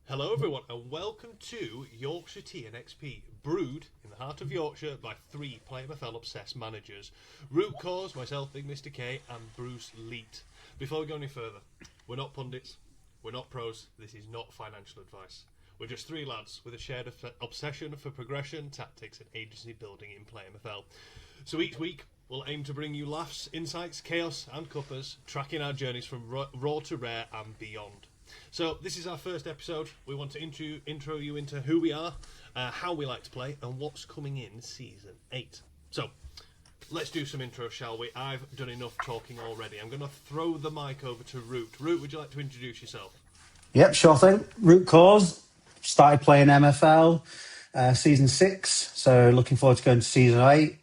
Hello, everyone, and welcome to Yorkshire Tea XP, brewed in the heart of Yorkshire by three play MFL-obsessed managers: Rootcoors, myself, Big Mr. K, and Bruce Leet. Before we go any further, we're not pundits, we're not pros, this is not financial advice. We're just three lads with a shared obsession for progression, tactics, and agency building in play MFL. So each week, we'll aim to bring you laughs, insights, chaos, and cuppers, tracking our journeys from raw to rare and beyond. So this is our first episode. We want to intro you into who we are, how we like to play, and what's coming in Season 8. So let's do some intros, shall we? I've done enough talking already. I'm going to throw the mic over to Root. Root, would you like to introduce yourself? Yep, sure thing. Root cause. Started playing MFL season 6, so looking forward to going to season 8.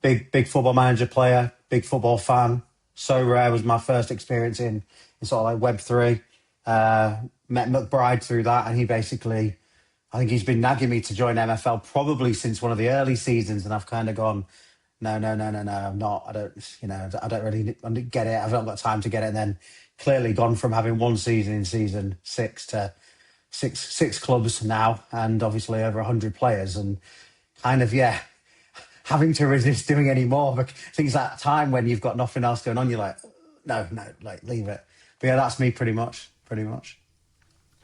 Big football manager player, big football fan. So rare was my first experience in sort of like Web3. Met McBride through that, and he basically, I think he's been nagging me to join MFL probably since one of the early seasons, and I've kind of gone, no, I'm not. I don't really get it. I've not got time to get it. And then clearly gone from having one season in season 6 to six clubs now, and obviously over 100 players, and kind of, having to resist doing any more. But things that time when you've got nothing else going on, you're like, no, like leave it. But yeah, that's me pretty much.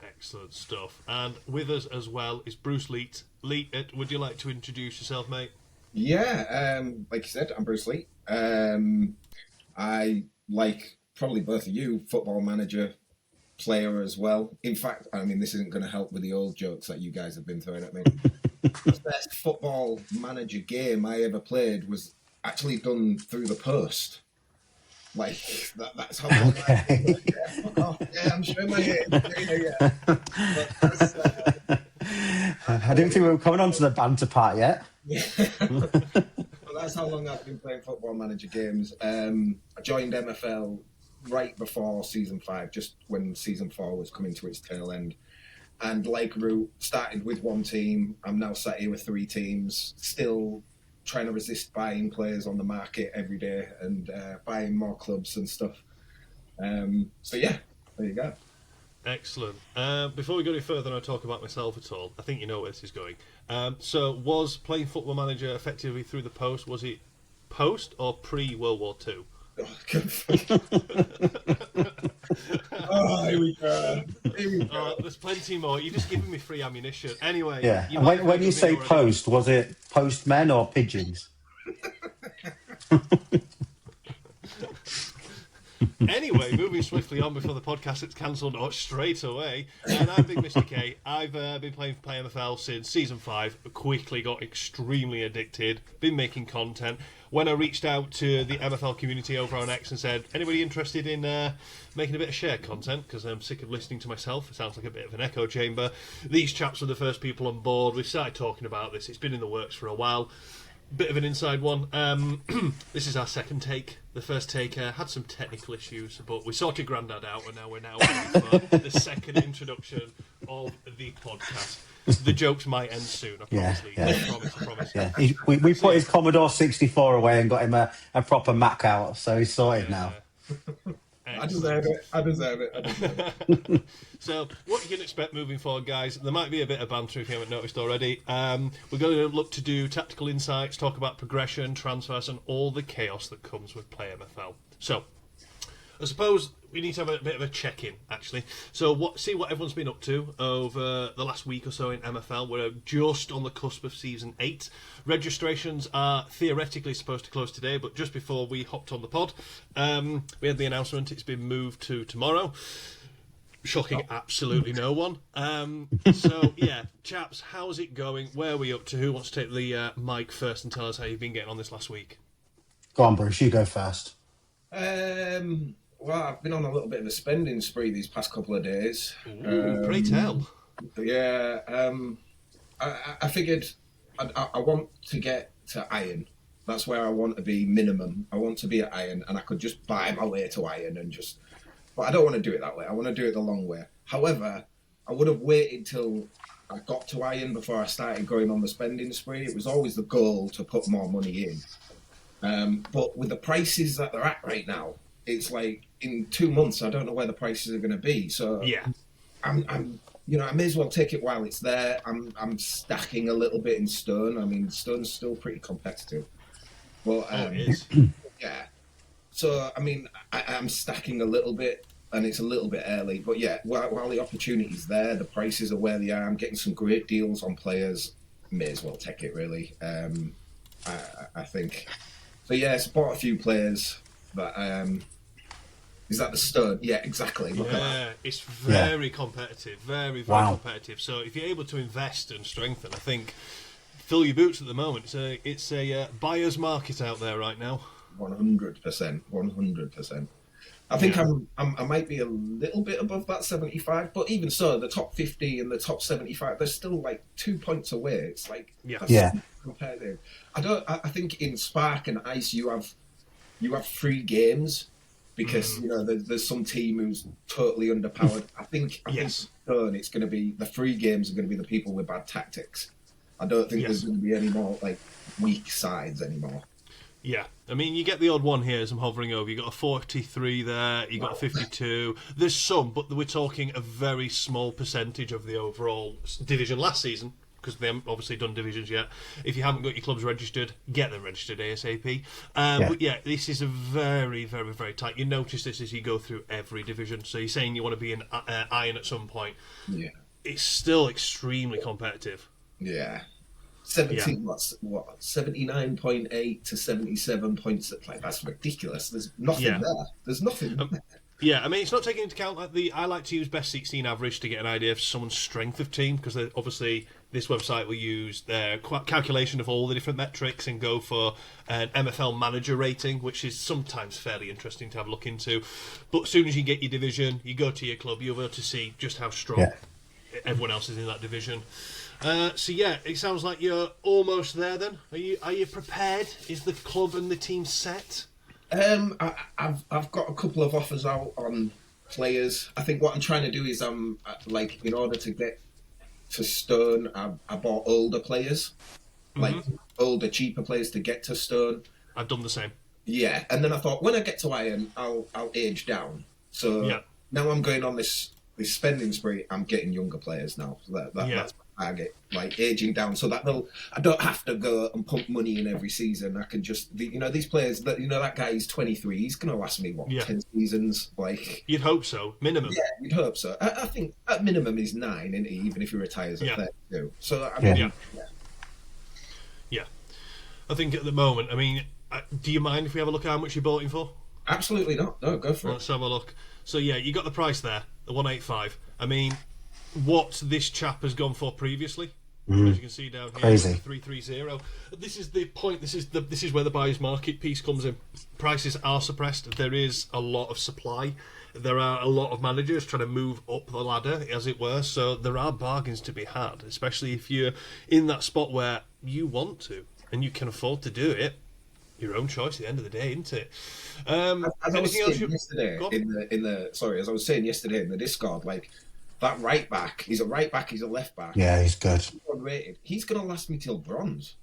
Excellent stuff. And with us as well is Bruce Leet. Leet, would you like to introduce yourself, mate? Yeah, like you said, I'm Bruce Lee. I, like probably both of you, football manager, player as well. In fact, I mean, this isn't going to help with the old jokes that you guys have been throwing at me. The best football manager game I ever played was actually done through the post. Like, that's how long Okay. fuck off. Yeah, I'm showing my head. Yeah. But that's, I didn't think we were coming on to the banter part yet. yeah. Well, that's how long I've been playing football manager games. I joined MFL right before season 5, just when season 4 was coming to its tail end. And like Root, started with one team. I'm now sat here with 3 teams, still trying to resist buying players on the market every day and buying more clubs and stuff. So yeah, there you go. Excellent. Before we go any further and I talk about myself at all, I think you know where this is going. So was playing Football Manager effectively through the post? Was it post or pre-World War II? Oh, here we go. There's plenty more. You're just giving me free ammunition. Anyway. Yeah. And when you say post, was it postmen or pigeons? Anyway, moving swiftly on before the podcast gets cancelled straight away. And I'm Big Mr. K. I've been playing Play MFL since Season 5. Quickly got extremely addicted. Been making content. When I reached out to the MFL community over on X and said, anybody interested in making a bit of shared content? Because I'm sick of listening to myself. It sounds like a bit of an echo chamber. These chaps were the first people on board. We've started talking about this. It's been in the works for a while. Bit of an inside one. This is our second take. The first take had some technical issues, but we sorted Grandad out, and we're now ready for the second introduction of the podcast. The jokes might end soon, I promise. Yeah. I promise. Yeah. We put his Commodore 64 away and got him a proper Mac out, so he's sorted now. I deserve it. So, what you can expect moving forward, guys, there might be a bit of banter if you haven't noticed already. We're going to look to do tactical insights, talk about progression, transfers, and all the chaos that comes with Play MFL. So, I suppose we need to have a bit of a check-in, actually. So, see what everyone's been up to over the last week or so in MFL. We're just on the cusp of Season 8. Registrations are theoretically supposed to close today, but just before we hopped on the pod, we had the announcement it's been moved to tomorrow. Shocking absolutely no one. So, yeah, chaps, how's it going? Where are we up to? Who wants to take the mic first and tell us how you've been getting on this last week? Go on, Bruce, you go first. Well, I've been on a little bit of a spending spree these past couple of days. Ooh, pray tell. Yeah, I figured I want to get to iron. That's where I want to be minimum. I want to be at iron, and I could just buy my way to iron and just... But I don't want to do it that way. I want to do it the long way. However, I would have waited till I got to iron before I started going on the spending spree. It was always the goal to put more money in. But with the prices that they're at right now, it's like in 2 months, I don't know where the prices are going to be. So yeah, I may as well take it while it's there. I'm stacking a little bit in Stone. I mean, Stone's still pretty competitive, but it is. yeah. So I mean, I'm stacking a little bit, and it's a little bit early. But yeah, while the opportunity's there, the prices are where they are. I'm getting some great deals on players. May as well take it, really. I think. So yes, bought a few players, but is that the Stone? Yeah, exactly. Look at that. It's very competitive, very competitive. So if you're able to invest and strengthen, I think fill your boots at the moment. It's a buyer's market out there right now. 100%. I think I might be a little bit above that 75, but even so, the top 50 and the top 75, they're still like 2 points away. It's like that's competitive. I think in Spark and Ice you have free games because there's some team who's totally underpowered. I think Stone, it's going to be the free games are going to be the people with bad tactics. I don't think there's going to be any more like weak sides anymore. Yeah, I mean, you get the odd one here as I'm hovering over. You got a 43 there, you got a 52. There's some, but we're talking a very small percentage of the overall division last season, because they haven't obviously done divisions yet. If you haven't got your clubs registered, get them registered ASAP. But yeah, this is a very, very, very tight. You notice this as you go through every division. So you're saying you want to be in Iron at some point. Yeah. It's still extremely competitive. Yeah. 79.8 to 77 points. Like, that's ridiculous. There's nothing there. There's nothing there. Yeah, I mean, it's not taking into account I like to use best 16 average to get an idea of someone's strength of team, because obviously this website will use their calculation of all the different metrics and go for an MFL manager rating, which is sometimes fairly interesting to have a look into. But as soon as you get your division, you go to your club, you'll be able to see just how strong everyone else is in that division. So yeah, it sounds like you're almost there. Then are you prepared? Is the club and the team set? I've got a couple of offers out on players. I think what I'm trying to do is like, in order to get to Stone, I bought older players, like older, cheaper players to get to Stone. I've done the same. Yeah, and then I thought when I get to Iron, I'll age down. So now I'm going on this spending spree. I'm getting younger players now. So that's my target, like aging down, so that I don't have to go and pump money in every season. I can just, these players that that guy is 23. He's going to last me 10 seasons. Like, you'd hope so, minimum. Yeah, you'd hope so. I think at minimum is 9, isn't he? Even if he retires at 32. So I mean, I think at the moment, I mean, do you mind if we have a look at how much you bought him for? Absolutely not. No, go for it. Let's have a look. So yeah, you got the price there, the 185. I mean, what this chap has gone for previously, as you can see down here, crazy. 330. This is the point. This is where the buyer's market piece comes in. Prices are suppressed. There is a lot of supply. There are a lot of managers trying to move up the ladder, as it were. So there are bargains to be had, especially if you're in that spot where you want to and you can afford to do it. Your own choice at the end of the day, isn't it? As I was saying yesterday as I was saying yesterday in the Discord, like, that right back, he's a right back, he's a left back. Yeah, he's good. He's going to last me till bronze.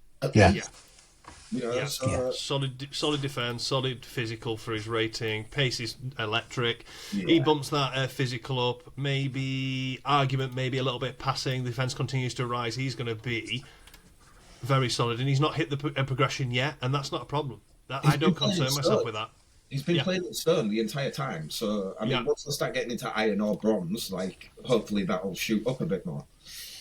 Solid defense, solid physical for his rating. Pace is electric. Yeah. He bumps that physical up. Maybe a little bit passing. The defense continues to rise. He's going to be very solid, and he's not hit the progression yet, and that's not a problem. I don't concern myself with that. He's been playing at Stone the entire time, so I mean, once they start getting into Iron or Bronze, like, hopefully that'll shoot up a bit more.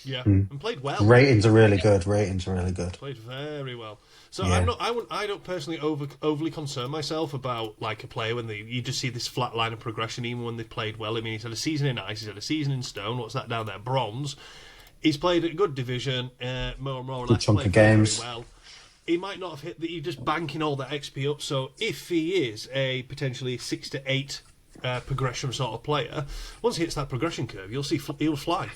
Yeah, and played well. Ratings are really good. Played very well. So I don't personally overly concern myself about, like, a player when you just see this flat line of progression, even when they played well. I mean, he's had a season in Ice, he's had a season in Stone. What's that down there? Bronze. He's played a good division, more or less. Good chunk of games. Very well. He might not have hit that. You're just banking all that XP up. So if he is a potentially 6 to 8 progression sort of player, once he hits that progression curve, you'll see he'll fly.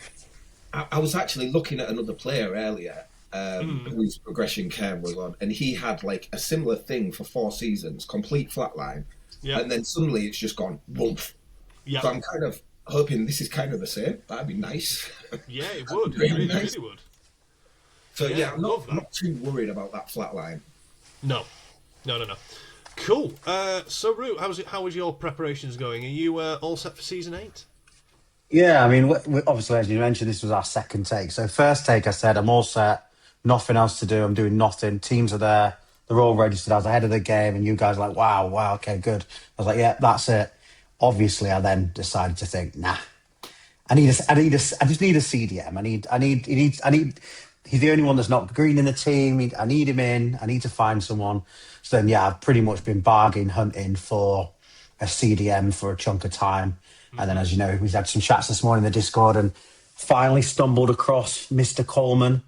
I was actually looking at another player earlier whose progression curve was on, and he had like a similar thing for 4 seasons, complete flatline, and then suddenly it's just gone boom. So I'm kind of hoping this is kind of the same. That'd be nice. Yeah, it would. It really would. So I'm not too worried about that flat line. No. Cool. So Root, how was your preparations going? Are you all set for season 8? Yeah, I mean, obviously, as you mentioned, this was our second take. So first take, I said, I'm all set, nothing else to do. I'm doing nothing. Teams are there. They're all registered. I was ahead of the game, and you guys were like, wow, okay, good. I was like, yeah, that's it. Obviously, I then decided to think, nah, I just need a CDM. He's the only one that's not green in the team. I need him in. I need to find someone. So then, yeah, I've pretty much been bargain hunting for a CDM for a chunk of time. And then, as you know, we've had some chats this morning in the Discord and finally stumbled across Mr. Coleman,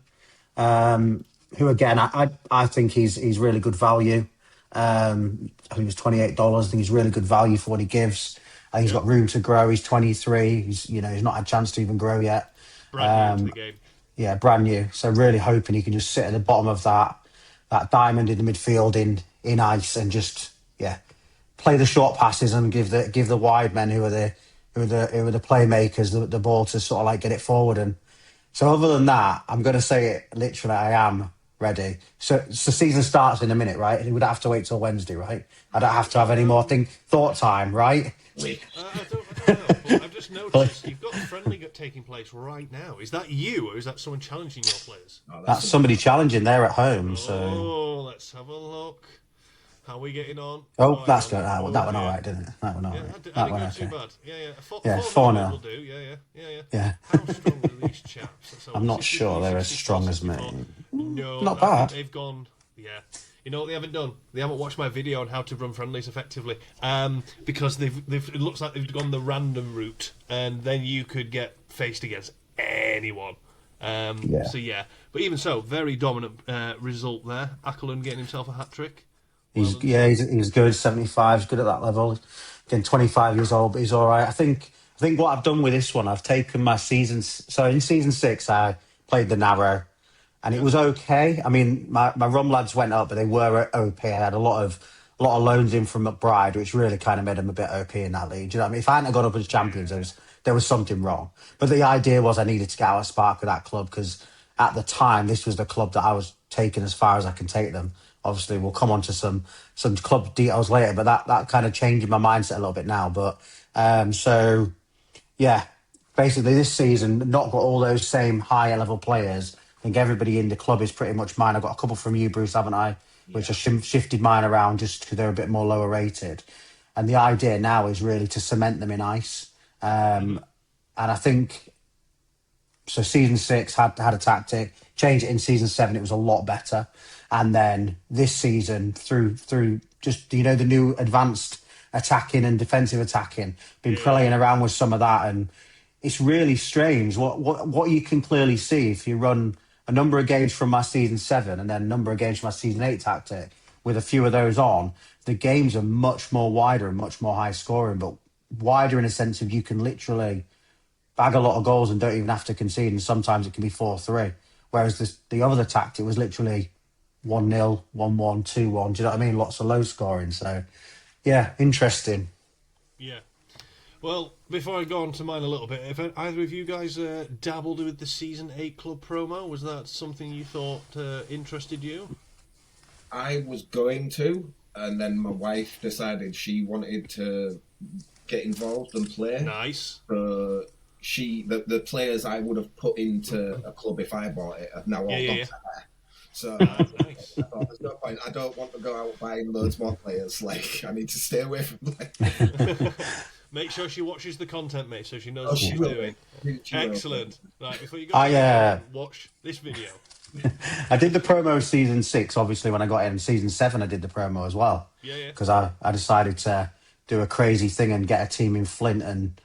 who again, I think he's really good value. I think it was $28. I think he's really good value for what he gives. I think he's got room to grow. He's 23. He's not had a chance to even grow yet. Brand new to the game. Yeah, brand new. So really hoping he can just sit at the bottom of that diamond in the midfield in ice and just play the short passes and give the wide men who are the playmakers the ball to sort of like get it forward. And so other than that, I'm going to say it literally. I am ready. So season starts in a minute, right? We would have to wait till Wednesday, right? I don't have to have any more thought time, right? I don't know. But I've just noticed you've got a friendly taking place right now. Is that you, or is that someone challenging your players? That's somebody challenging. They're at home, Oh, so. let's have a look. How are we getting on? Oh, that's good. That went all right, didn't it? That went all right. That didn't go too bad. Yeah. 4-0 will do. Yeah. Yeah. How strong are these chaps? So I'm not sure they're as 64, strong as me. 64. No, not bad. They've gone. Yeah. You know what they haven't done? They haven't watched my video on how to run friendlies effectively. Because it looks like they've gone the random route, and then you could get faced against anyone. So yeah, but even so, very dominant result there. Ackerland getting himself a hat trick. He's good. 75. He's good at that level. Again, 25 years old, but he's all right. I think what I've done with this one, I've taken my seasons. So in season 6, I played the narrow, and it was okay. I mean, my rum lads went up, but they were OP. I had a lot of loans in from McBride, which really kind of made them a bit OP in that league. Do you know what I mean? If I hadn't gone up as champions, there was something wrong. But the idea was I needed to get out of spark with that club because at the time this was the club that I was taking as far as I can take them. Obviously, we'll come on to some club details later, but that kind of changed my mindset a little bit now. But so yeah, basically this season not got all those same higher level players. I think everybody in the club is pretty much mine. I've got a couple from you, Bruce, haven't I? Which I shifted mine around just because they're a bit more lower rated. And the idea now is really to cement them in ice. And I think so. Season 6 had a tactic. Changed it in season 7. It was a lot better. And then this season, through just the new advanced attacking and defensive attacking, been playing around with some of that, and it's really strange what you can clearly see if you run a number of games from my season 7 and then a number of games from my season 8 tactic with a few of those on. The games are much more wider and much more high scoring, but wider in a sense of you can literally bag a lot of goals and don't even have to concede, and sometimes it can be 4-3. Whereas the other tactic was literally 1-0, 1-1, 2-1. Do you know what I mean? Lots of low scoring. So, yeah, interesting. Yeah. Well, before I go on to mine a little bit, if either of you guys dabbled with the Season 8 Club promo, was that something you thought interested you? I was going to, and then my wife decided she wanted to get involved and play. Nice. The players I would have put into a club if I bought it have now all gone to her. So nice. I thought there's no point. I don't want to go out buying loads more players. Like, I need to stay away from players. Make sure she watches the content, mate, so she knows what she's doing. Excellent. Right, before you go, watch this video. I did the promo season 6, obviously, when I got in. Season 7, I did the promo as well. Yeah. Because I decided to do a crazy thing and get a team in Flint and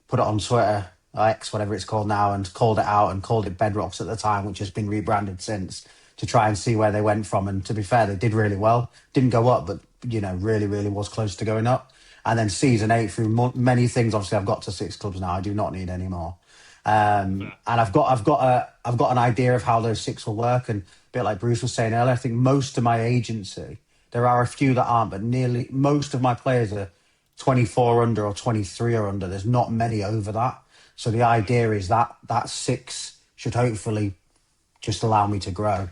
put it on Twitter, X, whatever it's called now, and called it out and called it Bedrocks at the time, which has been rebranded since, to try and see where they went from. And to be fair, they did really well. Didn't go up, but, really, really was close to going up. And then season 8, through many things, obviously I've got to 6 clubs now. I do not need any more. And I've got an idea of how those 6 will work. And a bit like Bruce was saying earlier, I think most of my agency, there are a few that aren't, but nearly most of my players are 24 under or 23 or under. There's not many over that. So the idea is that 6 should hopefully just allow me to grow.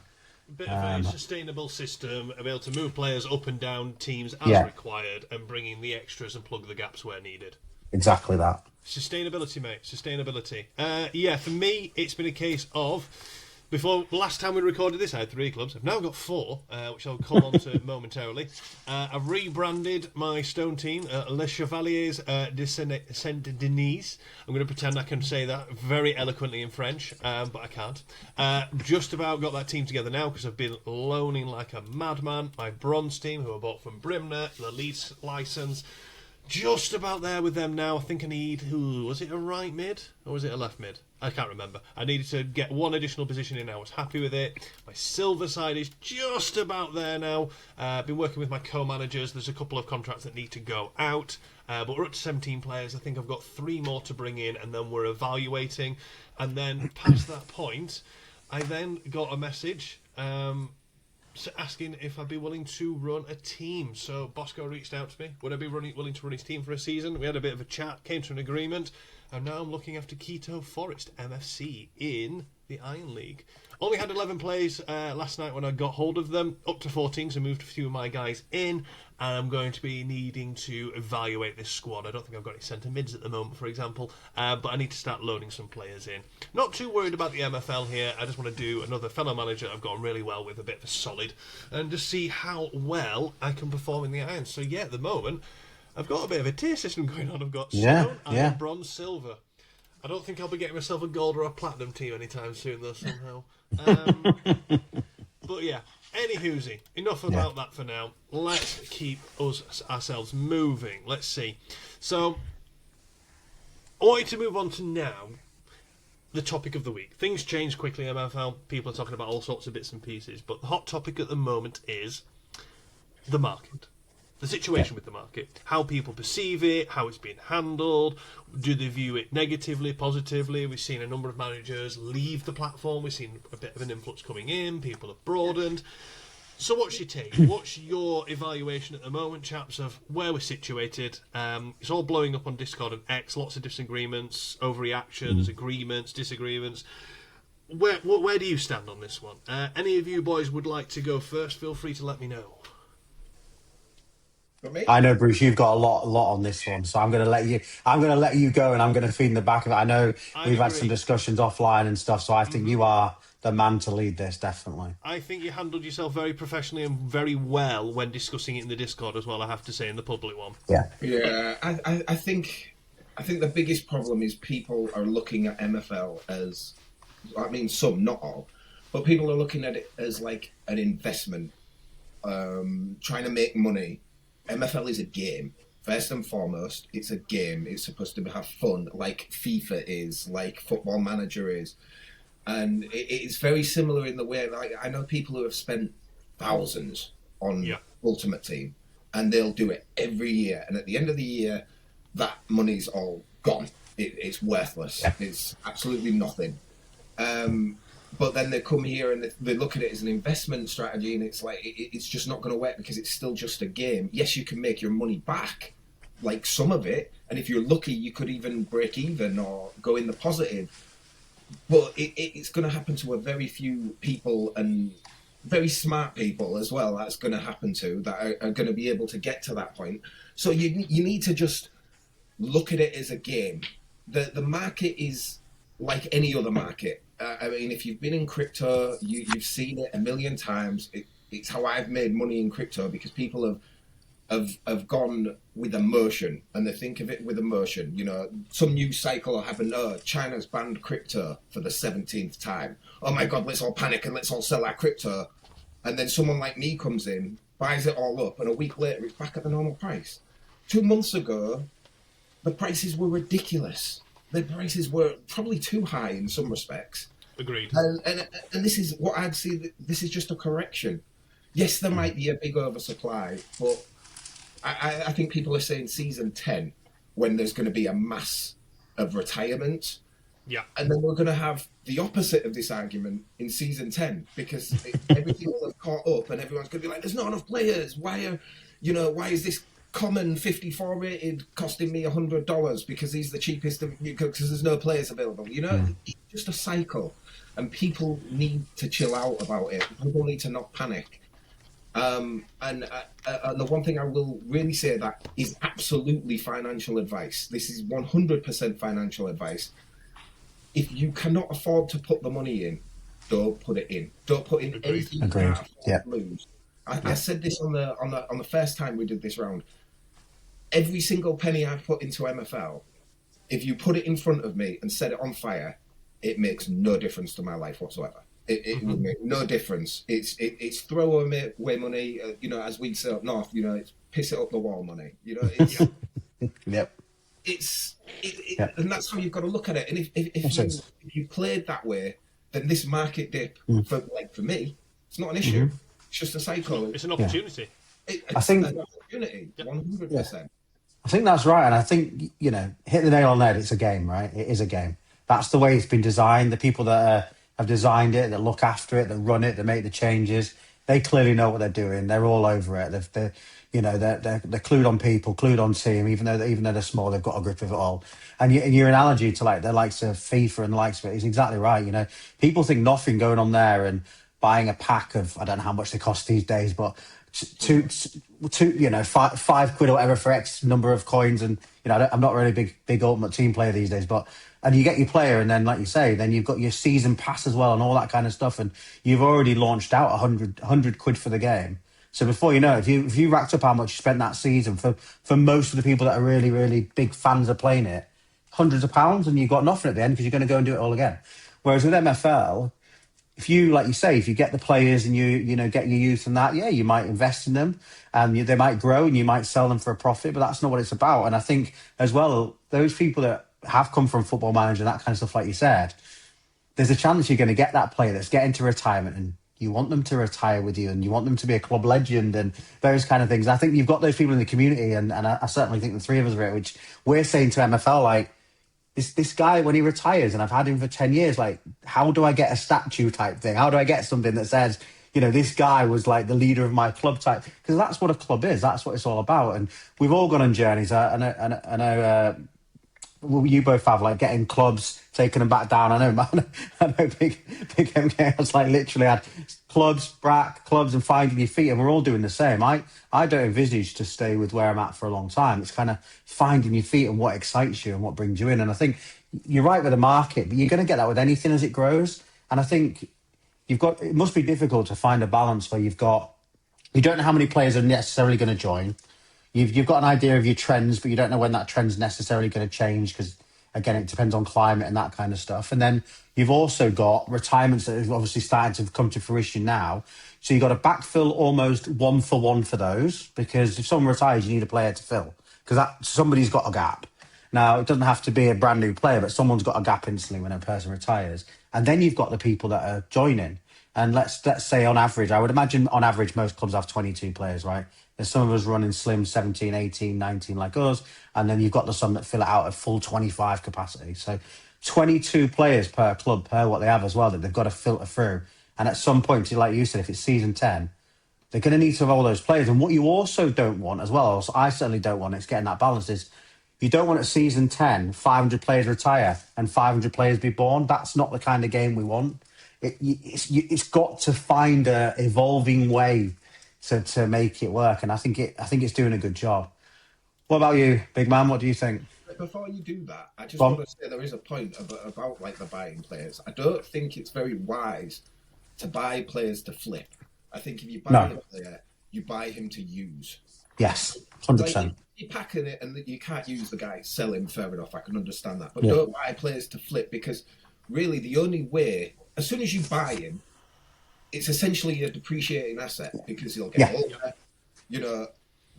A bit of a sustainable system, be able to move players up and down teams as required, and bring in the extras and plug the gaps where needed. Exactly that. Sustainability, mate. Sustainability. Yeah, for me, it's been a case of... Before last time we recorded this, I had 3 clubs. I've now got 4, which I'll come on to momentarily. I've rebranded my stone team, Les Chevaliers de Saint-Denis. I'm going to pretend I can say that very eloquently in French, but I can't. Just about got that team together now because I've been loaning like a madman. My bronze team, who I bought from Brimner, the lease license. Just about there with them now. I think I need... was it a right mid or was it a left mid? I can't remember. I needed to get 1 additional position in. I was happy with it. My silver side is just about there now. I've been working with my co-managers. There's a couple of contracts that need to go out. But we're up to 17 players. I think I've got 3 more to bring in, and then we're evaluating. And then past that point, I then got a message... asking if I'd be willing to run a team. So Bosco reached out to me. Would I be willing to run his team for a season? We had a bit of a chat, came to an agreement, and now I'm looking after Keto Forest MFC in the Iron League. Only had 11 plays last night when I got hold of them, up to 14, so moved a few of my guys in, and I'm going to be needing to evaluate this squad. I don't think I've got any centre mids at the moment, for example, but I need to start loading some players in. Not too worried about the MFL here. I just want to do another fellow manager I've gotten really well with, a bit of a solid, and just see how well I can perform in the Irons. So yeah, at the moment, I've got a bit of a tier system going on. I've got stone, iron, bronze, silver. I don't think I'll be getting myself a gold or a platinum team anytime soon, though, somehow. But yeah, anywhoosie, enough about that for now. Let's keep ourselves moving. Let's see. So, I want you to move on to now the topic of the week. Things change quickly in MFL. People are talking about all sorts of bits and pieces. But the hot topic at the moment is the market. The situation with the market, how people perceive it, how it's being handled, do they view it negatively, positively? We've seen a number of managers leave the platform, we've seen a bit of an influx coming in, people have broadened. So what's your take? What's your evaluation at the moment, chaps, of where we're situated? It's all blowing up on Discord and X, lots of disagreements, overreactions, agreements, disagreements. Where do you stand on this one? Any of you boys would like to go first? Feel free to let me know. I know, Bruce, you've got a lot on this one, so I'm going to let you go, and I'm going to feed in the back of it. I know we've had some discussions offline and stuff, so I think you are the man to lead this, definitely. I think you handled yourself very professionally and very well when discussing it in the Discord as well, I have to say, in the public one. Yeah. I think the biggest problem is people are looking at MFL as, I mean, some, not all, but people are looking at it as like an investment, trying to make money. MFL is a game. First and foremost, it's a game. It's supposed to have fun, like FIFA is, like Football Manager is. And it's very similar in the way, like, I know people who have spent thousands on Ultimate Team, and they'll do it every year. And at the end of the year, that money's all gone. It's worthless. It's absolutely nothing. But then they come here and they look at it as an investment strategy, and it's like, it's just not going to work because it's still just a game. Yes, you can make your money back, like some of it, and if you're lucky, you could even break even or go in the positive. But it's going to happen to a very few people, and very smart people as well. That's going to happen to, that are going to be able to get to that point. So you need to just look at it as a game. The market is like any other market. I mean, if you've been in crypto, you've seen it a million times. It's how I've made money in crypto, because people have gone with emotion, and they think of it with emotion. You know, some news cycle will happen. Oh, China's banned crypto for the 17th time. Oh my God, let's all panic and let's all sell our crypto. And then someone like me comes in, buys it all up, and a week later it's back at the normal price. 2 months ago, the prices were ridiculous. The prices were probably too high in some respects. Agreed. And this is what I'd see. This is just a correction. Yes, there might be a big oversupply, but I think people are saying season 10, when there's going to be a mass of retirement. Yeah. And then we're going to have the opposite of this argument in season 10, because everything will have caught up, and everyone's going to be like, there's not enough players. Why is this common 54 rated costing me $100 because he's the cheapest because there's no players available? You know, it's just a cycle, and people need to chill out about it. People need to not panic. And the one thing I will really say that is absolutely financial advice. This is 100% financial advice. If you cannot afford to put the money in, don't put it in. Don't put in anything you Agreed. can't Yeah. lose. I said this on the first time we did this round. Every single penny I put into MFL, if you put it in front of me and set it on fire, it makes no difference to my life whatsoever. It would make no difference. It's throwaway money. As we say up north, it's piss it up the wall money. It's Yep. Yep. and that's how you've got to look at it. And if you played that way, then this market dip for me, it's not an issue. It's just a cycle. It's an opportunity. I think an opportunity, 100%. I think that's right, and I think hit the nail on the head. It's a game, right? It is a game. That's the way it's been designed. The people that have designed it, that look after it, that run it, that make the changes, they clearly know what they're doing. They're all over it. They're clued on people, clued on team. Even though they're small, they've got a grip of it all. And your analogy to like the likes of FIFA and the likes of it is exactly right. People think nothing going on there and buying a pack of, I don't know how much they cost these days, but £5 or whatever for X number of coins. And I'm not really a big Ultimate Team player these days, and you get your player, and then like you say, then you've got your season pass as well and all that kind of stuff, and you've already launched out 100 quid for the game. So before you know it, if you racked up how much you spent that season, for most of the people that are really, really big fans of playing it, hundreds of pounds, and you've got nothing at the end because you're going to go and do it all again. Whereas with MFL, if you, like you say, if you get the players and you get your youth and that, you might invest in them and they might grow and you might sell them for a profit, but that's not what it's about. And I think as well, those people that have come from Football Manager and that kind of stuff, like you said, there's a chance you're going to get that player that's getting to retirement and you want them to retire with you and you want them to be a club legend and those kind of things. I think you've got those people in the community and I certainly think the three of us are it, which we're saying to MFL, like, this guy, when he retires, and I've had him for 10 years, like, how do I get a statue type thing? How do I get something that says, this guy was like the leader of my club type? Because that's what a club is. That's what it's all about. And we've all gone on journeys. I know you both have, like, getting clubs, taking them back down. I know Big MK has, like, literally had clubs and finding your feet, and we're all doing the same. I don't envisage to stay with where I'm at for a long time. It's kind of finding your feet and what excites you and what brings you in. And I think you're right with the market, but you're going to get that with anything as it grows. And I think it must be difficult to find a balance where you don't know how many players are necessarily going to join. You've got an idea of your trends, but you don't know when that trend's necessarily going to change because, again, it depends on climate and that kind of stuff. And then you've also got retirements that are obviously starting to come to fruition now. So you've got to backfill almost one for one for those, because if someone retires, you need a player to fill because somebody's got a gap. Now, it doesn't have to be a brand new player, but someone's got a gap instantly when a person retires. And then you've got the people that are joining. And let's say on average, I would imagine on average, most clubs have 22 players, right? There's some of us running slim 17, 18, 19 like us. And then you've got some that fill it out at full 25 capacity. So 22 players per club, per what they have as well, that they've got to filter through. And at some point, like you said, if it's season 10, they're going to need to have all those players. And what you also don't want as well, or I certainly don't want, it's getting that balance, is you don't want at season 10, 500 players retire and 500 players be born. That's not the kind of game we want. It's got to find a evolving way to make it work, and I think it's doing a good job. What about you, big man? What do you think? Before you do that, I just want to say there is a point about like the buying players. I don't think it's very wise to buy players to flip. I think if you buy a player, you buy him to use. Yes, 100%. Like, you're packing it and you can't use the guy, sell him, fair enough, I can understand that. But don't buy players to flip, because really the only way, as soon as you buy him, it's essentially a depreciating asset because he'll get older,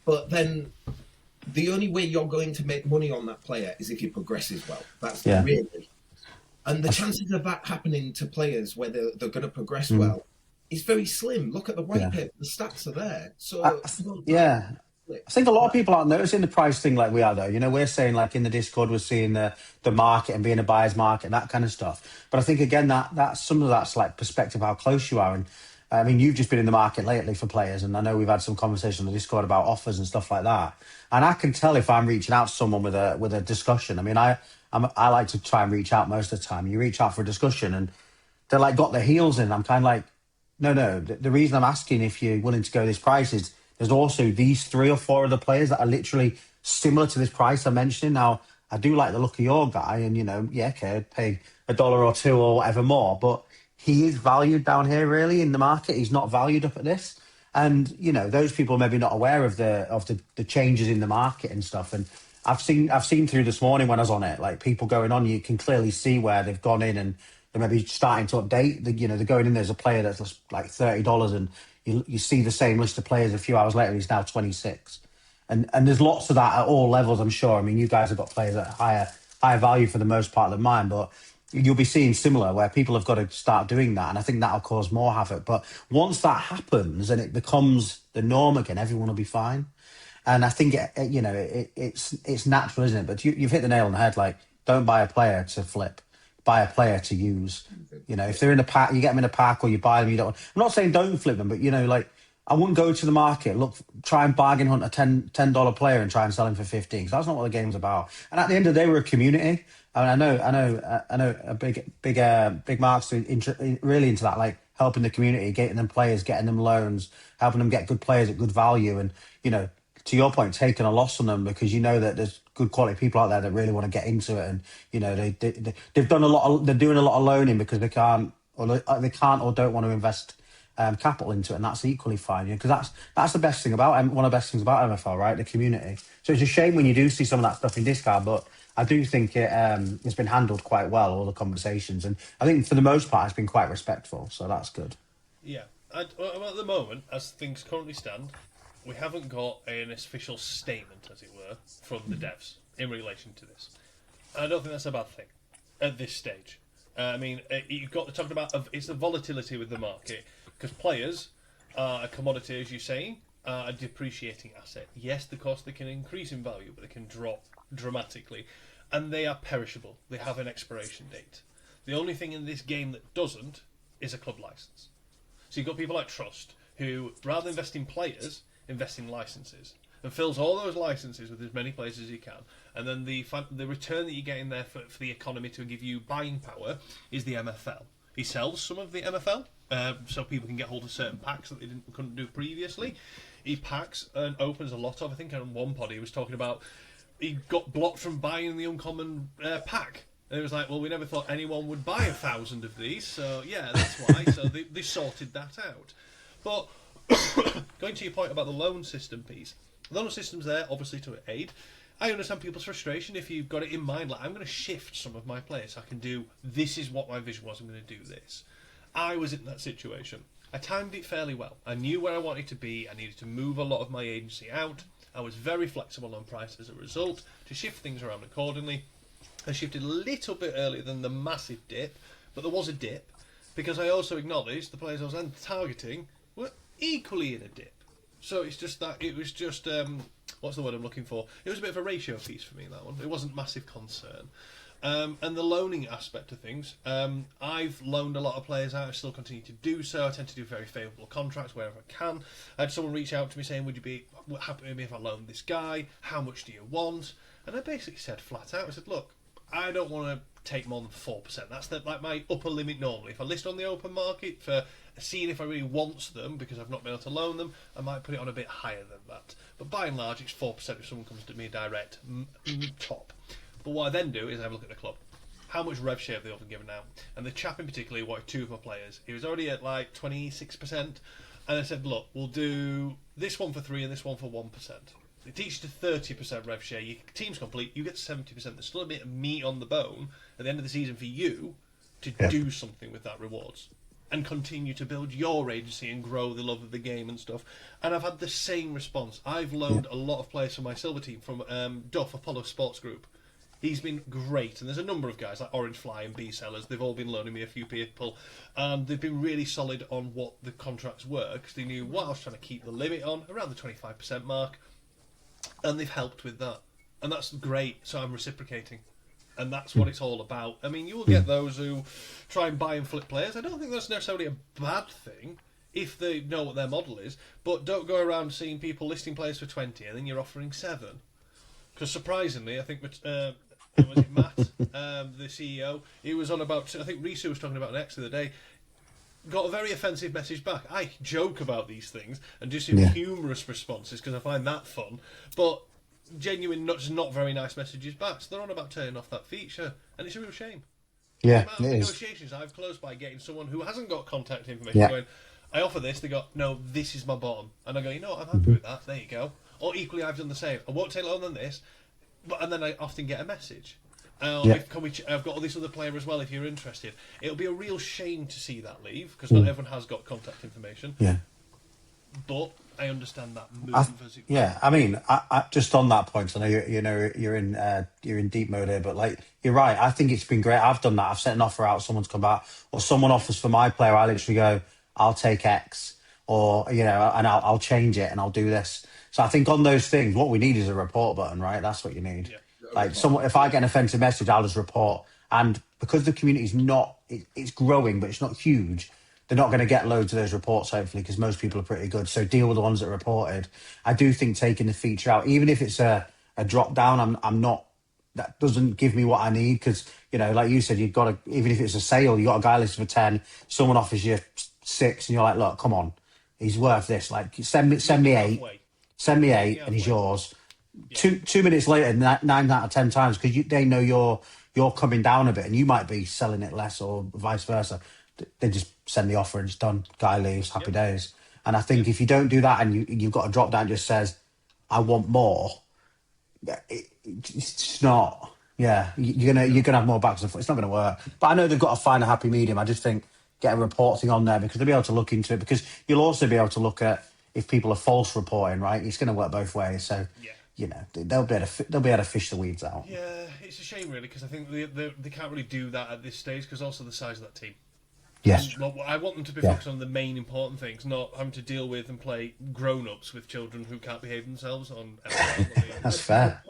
But then the only way you're going to make money on that player is if he progresses well. That's really. And the chances of that happening to players where they're going to progress well is very slim. Look at the white paper; the stats are there. So I think a lot of people aren't noticing the price thing like we are, though. We're saying, like, in the Discord, we're seeing the market and being a buyer's market and that kind of stuff. But I think, again, that's some of that's like perspective, how close you are. And I mean, you've just been in the market lately for players, and I know we've had some conversation on the Discord about offers and stuff like that. And I can tell if I'm reaching out to someone with a discussion. I mean, I like to try and reach out most of the time. You reach out for a discussion, and they're like got their heels in. I'm kind of like, No. The reason I'm asking if you're willing to go this price is there's also these 3 or 4 other players that are literally similar to this price I'm mentioning. Now, I do like the look of your guy, and yeah, okay, I'd pay $1 or $2 or whatever more, but he is valued down here really in the market. He's not valued up at this. And those people are maybe not aware of the changes in the market and stuff. And I've seen through this morning when I was on it, like people going on, you can clearly see where they've gone in and they're maybe starting to update. They're going in. There's a player that's like $30, and you see the same list of players a few hours later. He's now 26, and there's lots of that at all levels. I'm sure. I mean, you guys have got players at higher value for the most part than mine, but you'll be seeing similar where people have got to start doing that, and I think that'll cause more havoc. But once that happens and it becomes the norm again, everyone will be fine. And I think it's natural, isn't it? But you've hit the nail on the head. Like, don't buy a player to flip, buy a player to use. If they're in a pack, you get them in a pack, or you buy them. You don't. I'm not saying don't flip them, but like I wouldn't go to the market, try and bargain hunt a $10 player and try and sell him for 15. Because that's not what the game's about. And at the end of the day, we're a community. I mean, I know a big Mark's really into that, like helping the community, getting them players, getting them loans, helping them get good players at good value, and to your point, taking a loss on them because that there's good quality people out there that really want to get into it, and they've done a lot. They're doing a lot of loaning because they can't or don't want to invest capital into it, and that's equally fine. Because that's the best thing about one of the best things about MFL, right? The community. So it's a shame when you do see some of that stuff in discard, but I do think it's been handled quite well, all the conversations, and I think for the most part it's been quite respectful. So that's good. Yeah, at the moment, as things currently stand, we haven't got an official statement, as it were, from the devs in relation to this. I don't think that's a bad thing at this stage. I mean, you've got to talk about it's the volatility with the market, because players are a commodity, as you're saying, are a depreciating asset. Yes, of course, they can increase in value, but they can drop dramatically, and they are perishable. They have an expiration date. The only thing in this game that doesn't is a club license. So you've got people like Trust, who, rather than invest in players, invest in licenses and fills all those licenses with as many players as he can, and then the return that you get in there for the economy to give you buying power is the MFL. He sells some of the MFL so people can get hold of certain packs that they couldn't do previously. He packs and opens a lot of. I think on one pod he was talking about he got blocked from buying the uncommon pack. And it was like, well, we never thought anyone would buy 1,000 of these, so yeah, that's why. So they sorted that out. But going to your point about the loan system piece, the loan system's there, obviously, to aid. I understand people's frustration if you've got it in mind, like, I'm going to shift some of my players. So I can do, this is what my vision was, I'm going to do this. I was in that situation. I timed it fairly well. I knew where I wanted to be. I needed to move a lot of my agency out. I was very flexible on price as a result to shift things around accordingly. I shifted a little bit earlier than the massive dip, but there was a dip because I also acknowledged the players I was targeting were equally in a dip. So it's just that it was just what's the word I'm looking for? It was a bit of a ratio piece for me, that one. It wasn't massive concern. And the loaning aspect of things, I've loaned a lot of players out. I still continue to do so. I tend to do very favourable contracts wherever I can. I had someone reach out to me saying, would you be happy with me if I loaned this guy? How much do you want? And I basically said flat out, I said, look, I don't want to take more than 4%. That's like my upper limit normally. If I list on the open market for seeing if I really want them because I've not been able to loan them, I might put it on a bit higher than that. But by and large, it's 4% if someone comes to me direct, top. But what I then do is I have a look at the club. How much rev share have they often given out? And the chap in particular wanted 2 of my players. He was already at like 26%. And I said, look, we'll do this one for 3 and this one for 1%. It teaches to 30% rev share. Your team's complete, you get 70%. There's still a bit of meat on the bone at the end of the season for you to do something with that rewards and continue to build your agency and grow the love of the game and stuff. And I've had the same response. I've loaned a lot of players from my silver team, from Duff, Apollo Sports Group. He's been great, and there's a number of guys like Orange Fly and B Sellers. They've all been loaning me a few people, and they've been really solid on what the contracts were because they knew what I was trying to keep the limit on, around the 25% mark. And they've helped with that. And that's great, so I'm reciprocating. And that's what it's all about. I mean, you will get those who try and buy and flip players. I don't think that's necessarily a bad thing if they know what their model is. But don't go around seeing people listing players for 20 and then you're offering 7. Because surprisingly, I think was it Matt, the CEO, he was on about, I think Risu was talking about next the other day, got a very offensive message back. I joke about these things and do some Yeah. humorous responses because I find that fun, but genuine, not very nice messages back. So they're on about turning off that feature, and it's a real shame. Yeah, The amount of it is. negotiations I've closed by getting someone who hasn't got contact information Yeah. going, I offer this, they go, no, this is my bottom. And I go, you know what, I'm Mm-hmm. happy with that, there you go. Or equally, I've done the same. I won't take longer than this, and then I often get a message. Yeah. I've got all this other player as well if you're interested. It'll be a real shame to see that leave, because not everyone has got contact information. Yeah. But I understand that move. Yeah, I mean, I just on that point, I know you're in deep mode here, but like you're right. I think it's been great. I've done that. I've sent an offer out. Someone's come back, or someone offers for my player. I literally go, I'll take X, or and I'll change it and I'll do this. So I think on those things, what we need is a report button, right? That's what you need. Yeah. Like someone, if I get an offensive message, I'll just report. And because the community's it's growing, but it's not huge. They're not going to get loads of those reports, hopefully, because most people are pretty good. So deal with the ones that are reported. I do think taking the feature out, even if it's a drop down, I'm not. That doesn't give me what I need because like you said, you've got to. Even if it's a sale, you got a guy listed for 10. Someone offers you 6, and you're like, look, come on, he's worth this. Like send me 8, send me 8, and he's yours. Yeah. 2 minutes later, 9 out of 10 times because they know you're coming down a bit, and you might be selling it less or vice versa. They just send the offer and it's done. Guy leaves, happy days. And I think if you don't do that and you've got a drop down that just says, I want more, it's just not. Yeah, you're gonna have more backs and forth. It's not gonna work. But I know they've got to find a happy medium. I just think get a report thing on there because they'll be able to look into it. Because you'll also be able to look at if people are false reporting. Right, it's going to work both ways. So they'll be able to fish the weeds out. Yeah, it's a shame really because I think they can't really do that at this stage because also the size of that team. Yes. Well, I want them to be focused on the main important things, not having to deal with and play grown-ups with children who can't behave themselves on MFL. That's fair.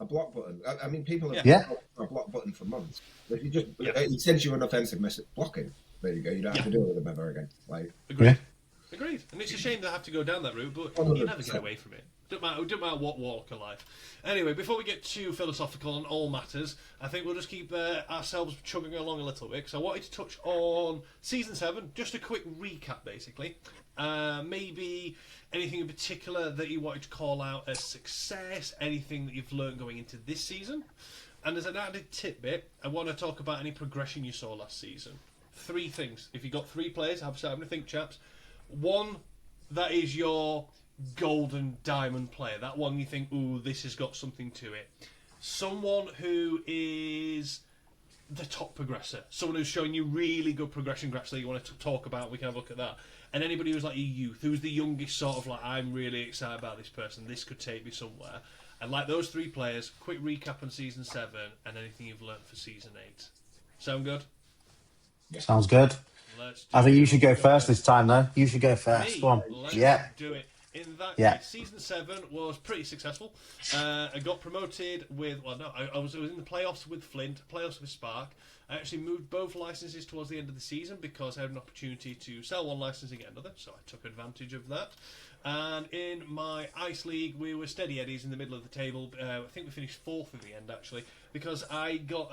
A block button. I mean, people have a block button for months. If you just it sends you an offensive message, blocking. There you go. You don't have to deal with them ever again. Like agreed. And it's a shame they have to go down that route, but 100%. You never get away from it. Don't matter what walk of life. Anyway, before we get too philosophical on all matters, I think we'll just keep ourselves chugging along a little bit because I wanted to touch on Season 7, just a quick recap basically. Maybe anything in particular that you wanted to call out as success, anything that you've learned going into this season. And as an added tidbit, I want to talk about any progression you saw last season. 3 things. If you've got 3 players, have a to think, chaps. 1, that is your golden diamond player. That one you think, ooh, this has got something to it. Someone who is the top progressor. Someone who's showing you really good progression graphs that you want to talk about. We can have a look at that. And anybody who's like your youth, who's the youngest sort of like, I'm really excited about this person. This could take me somewhere. And like those 3 players, quick recap on Season 7 and anything you've learned for Season 8. Sound good? Yeah. Sounds good. I think you should go first this time, though. You should go first. Go on. Let's do it. In that case, Season 7 was pretty successful. I got promoted with... Well, no, I was in the playoffs with Flint, playoffs with Spark. I actually moved both licenses towards the end of the season because I had an opportunity to sell one license and get another, so I took advantage of that. And in my Ice League, we were steady eddies in the middle of the table. I think we finished 4th in the end, actually, because I got...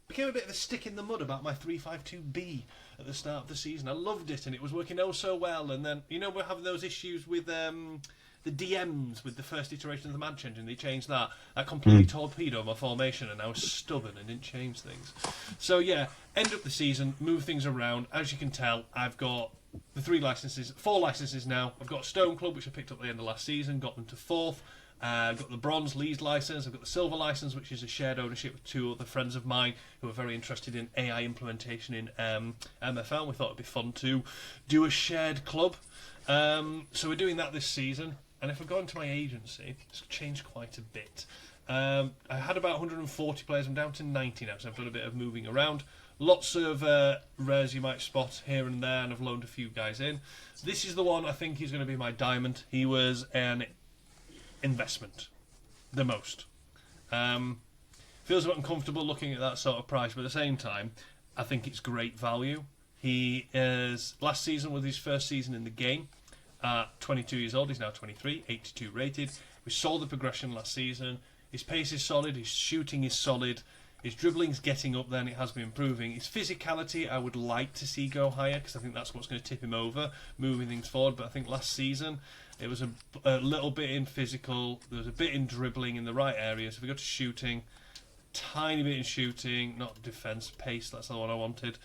became a bit of a stick in the mud about my 352B at the start of the season. I loved it and it was working oh so well, and then we're having those issues with the DMs with the first iteration of the Match Engine. They changed that completely torpedoed my formation, and I was stubborn and didn't change things. So end up the season, move things around. As you can tell, I've got the 4 licenses now. I've got a Stone Club, which I picked up at the end of last season, got them to 4th. I've got the Bronze Leeds license, I've got the Silver license, which is a shared ownership with 2 other friends of mine who are very interested in AI implementation in MFL. We thought it'd be fun to do a shared club. So we're doing that this season. And if I go into my agency, it's changed quite a bit. I had about 140 players, I'm down to 90 now, so I've done a bit of moving around. Lots of rares you might spot here and there, and I've loaned a few guys in. This is the one I think is going to be my diamond. He was an investment, the most. Feels a bit uncomfortable looking at that sort of price, but at the same time, I think it's great value. He is, last season was his first season in the game, 22 years old, he's now 23, 82 rated. We saw the progression last season. His pace is solid, his shooting is solid. His dribbling's getting up there and it has been improving. His physicality I would like to see go higher because I think that's what's going to tip him over, moving things forward. But I think last season it was a little bit in physical, there was a bit in dribbling in the right areas. If we go to shooting, tiny bit in shooting, not defence, pace, that's the one I wanted.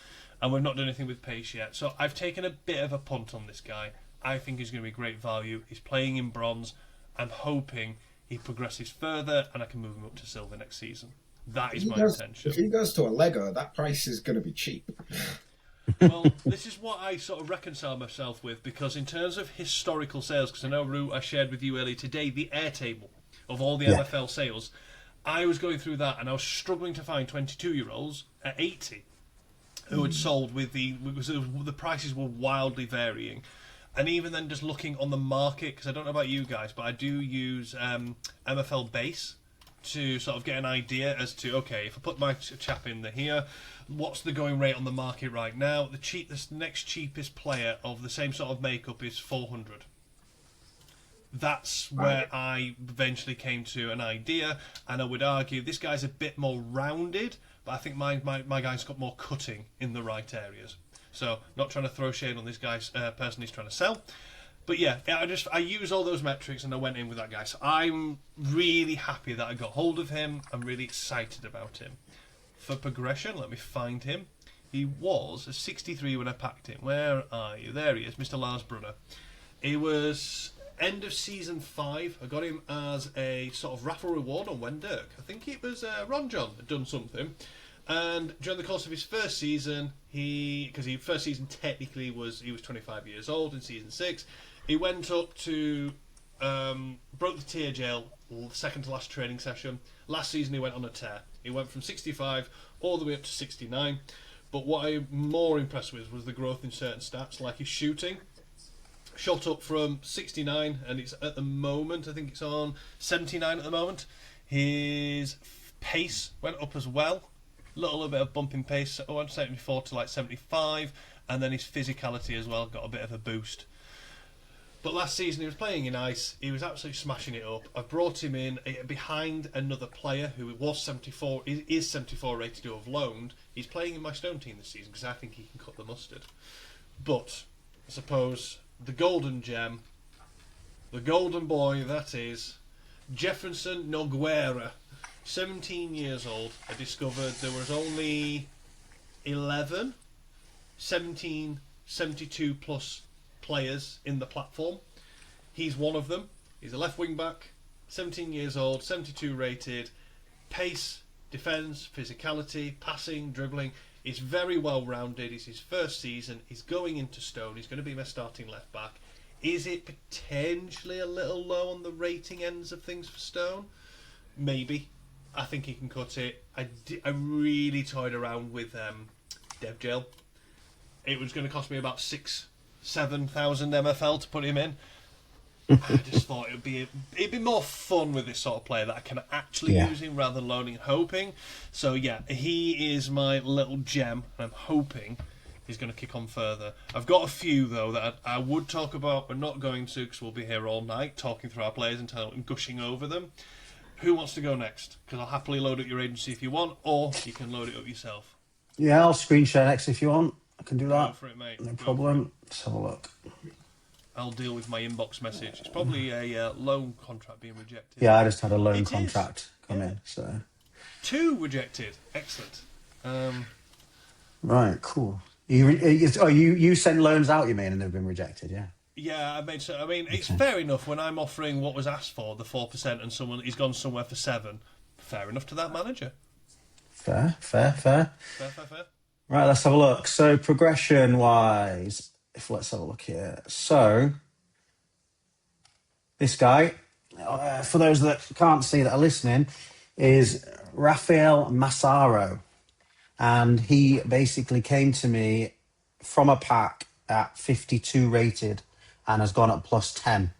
And we've not done anything with pace yet. So I've taken a bit of a punt on this guy. I think he's going to be great value. He's playing in bronze. I'm hoping he progresses further and I can move him up to silver next season. That is my intention. If he goes to a Lego, that price is going to be cheap. Well, this is what I sort of reconcile myself with, because in terms of historical sales, because I know, Roo, I shared with you earlier today the air table of all the MFL sales. I was going through that and I was struggling to find 22-year-olds at 80 who had sold with because the prices were wildly varying. And even then, just looking on the market, because I don't know about you guys, but I do use MFL Base to sort of get an idea as to, okay, if I put my chap in here, what's the going rate on the market right now? The next cheapest player of the same sort of makeup is 400. That's where I eventually came to an idea, and I would argue this guy's a bit more rounded, but I think my guy's got more cutting in the right areas. So, not trying to throw shade on this guy's person he's trying to sell. But yeah, I use all those metrics and I went in with that guy. So I'm really happy that I got hold of him. I'm really excited about him. For progression, let me find him. He was a 63 when I packed him. Where are you? There he is, Mr. Lars Brunner. He was end of season 5. I got him as a sort of raffle reward on Wendirk. I think it was Ron John had done something. And during the course of his first season, because his first season technically he was 25 years old in season 6. He went up to broke the tier jail, second to last training session. Last season he went on a tear. He went from 65 all the way up to 69. But what I'm more impressed with was the growth in certain stats, like his shooting. Shot up from 69, and it's at the moment, I think it's on 79 at the moment. His pace went up as well. Little bit of bump in pace. I went from 74 to like 75, and then his physicality as well got a bit of a boost. But last season he was playing in ice. He was absolutely smashing it up. I brought him in behind another player who was 74, is 74 rated to have loaned. He's playing in my Stone team this season because I think he can cut the mustard. But I suppose the golden gem, the golden boy that is Jefferson Nogueira, 17 years old. I discovered there was only 11 72 plus players in the platform. He's one of them. He's a left wing back, 17 years old, 72 rated, pace, defence, physicality, passing, dribbling. He's very well rounded. It's his first season. He's going into Stone. He's going to be my starting left back. Is it potentially a little low on the rating ends of things for Stone? Maybe. I think he can cut it. I really toyed around with Dev Jail. It was going to cost me about 6,000-7,000 MFL to put him in. I just thought it'd be more fun with this sort of player that I can actually use him rather than loaning and hoping. So yeah, he is my little gem, and I'm hoping he's going to kick on further. I've got a few though that I would talk about. We're not going to because we'll be here all night talking through our players and gushing over them. Who wants to go next? Because I'll happily load up your agency if you want, or you can load it up yourself. Yeah, I'll screen share next if you want. I can do that. Go for it, mate. No problem. Let's have a look. I'll deal with my inbox message. It's probably a loan contract being rejected. Yeah, I just had a loan contract come in. So 2 rejected. Excellent. Right, cool. You send loans out, you mean, and they've been rejected, yeah? Yeah, I mean, it's fair enough when I'm offering what was asked for, the 4%, and he's gone somewhere for 7. Fair enough to that manager. Fair. Fair. Right, let's have a look. So progression-wise, let's have a look here. So this guy, for those that can't see that are listening, is Rafael Massaro, and he basically came to me from a pack at 52 rated and has gone up plus 10.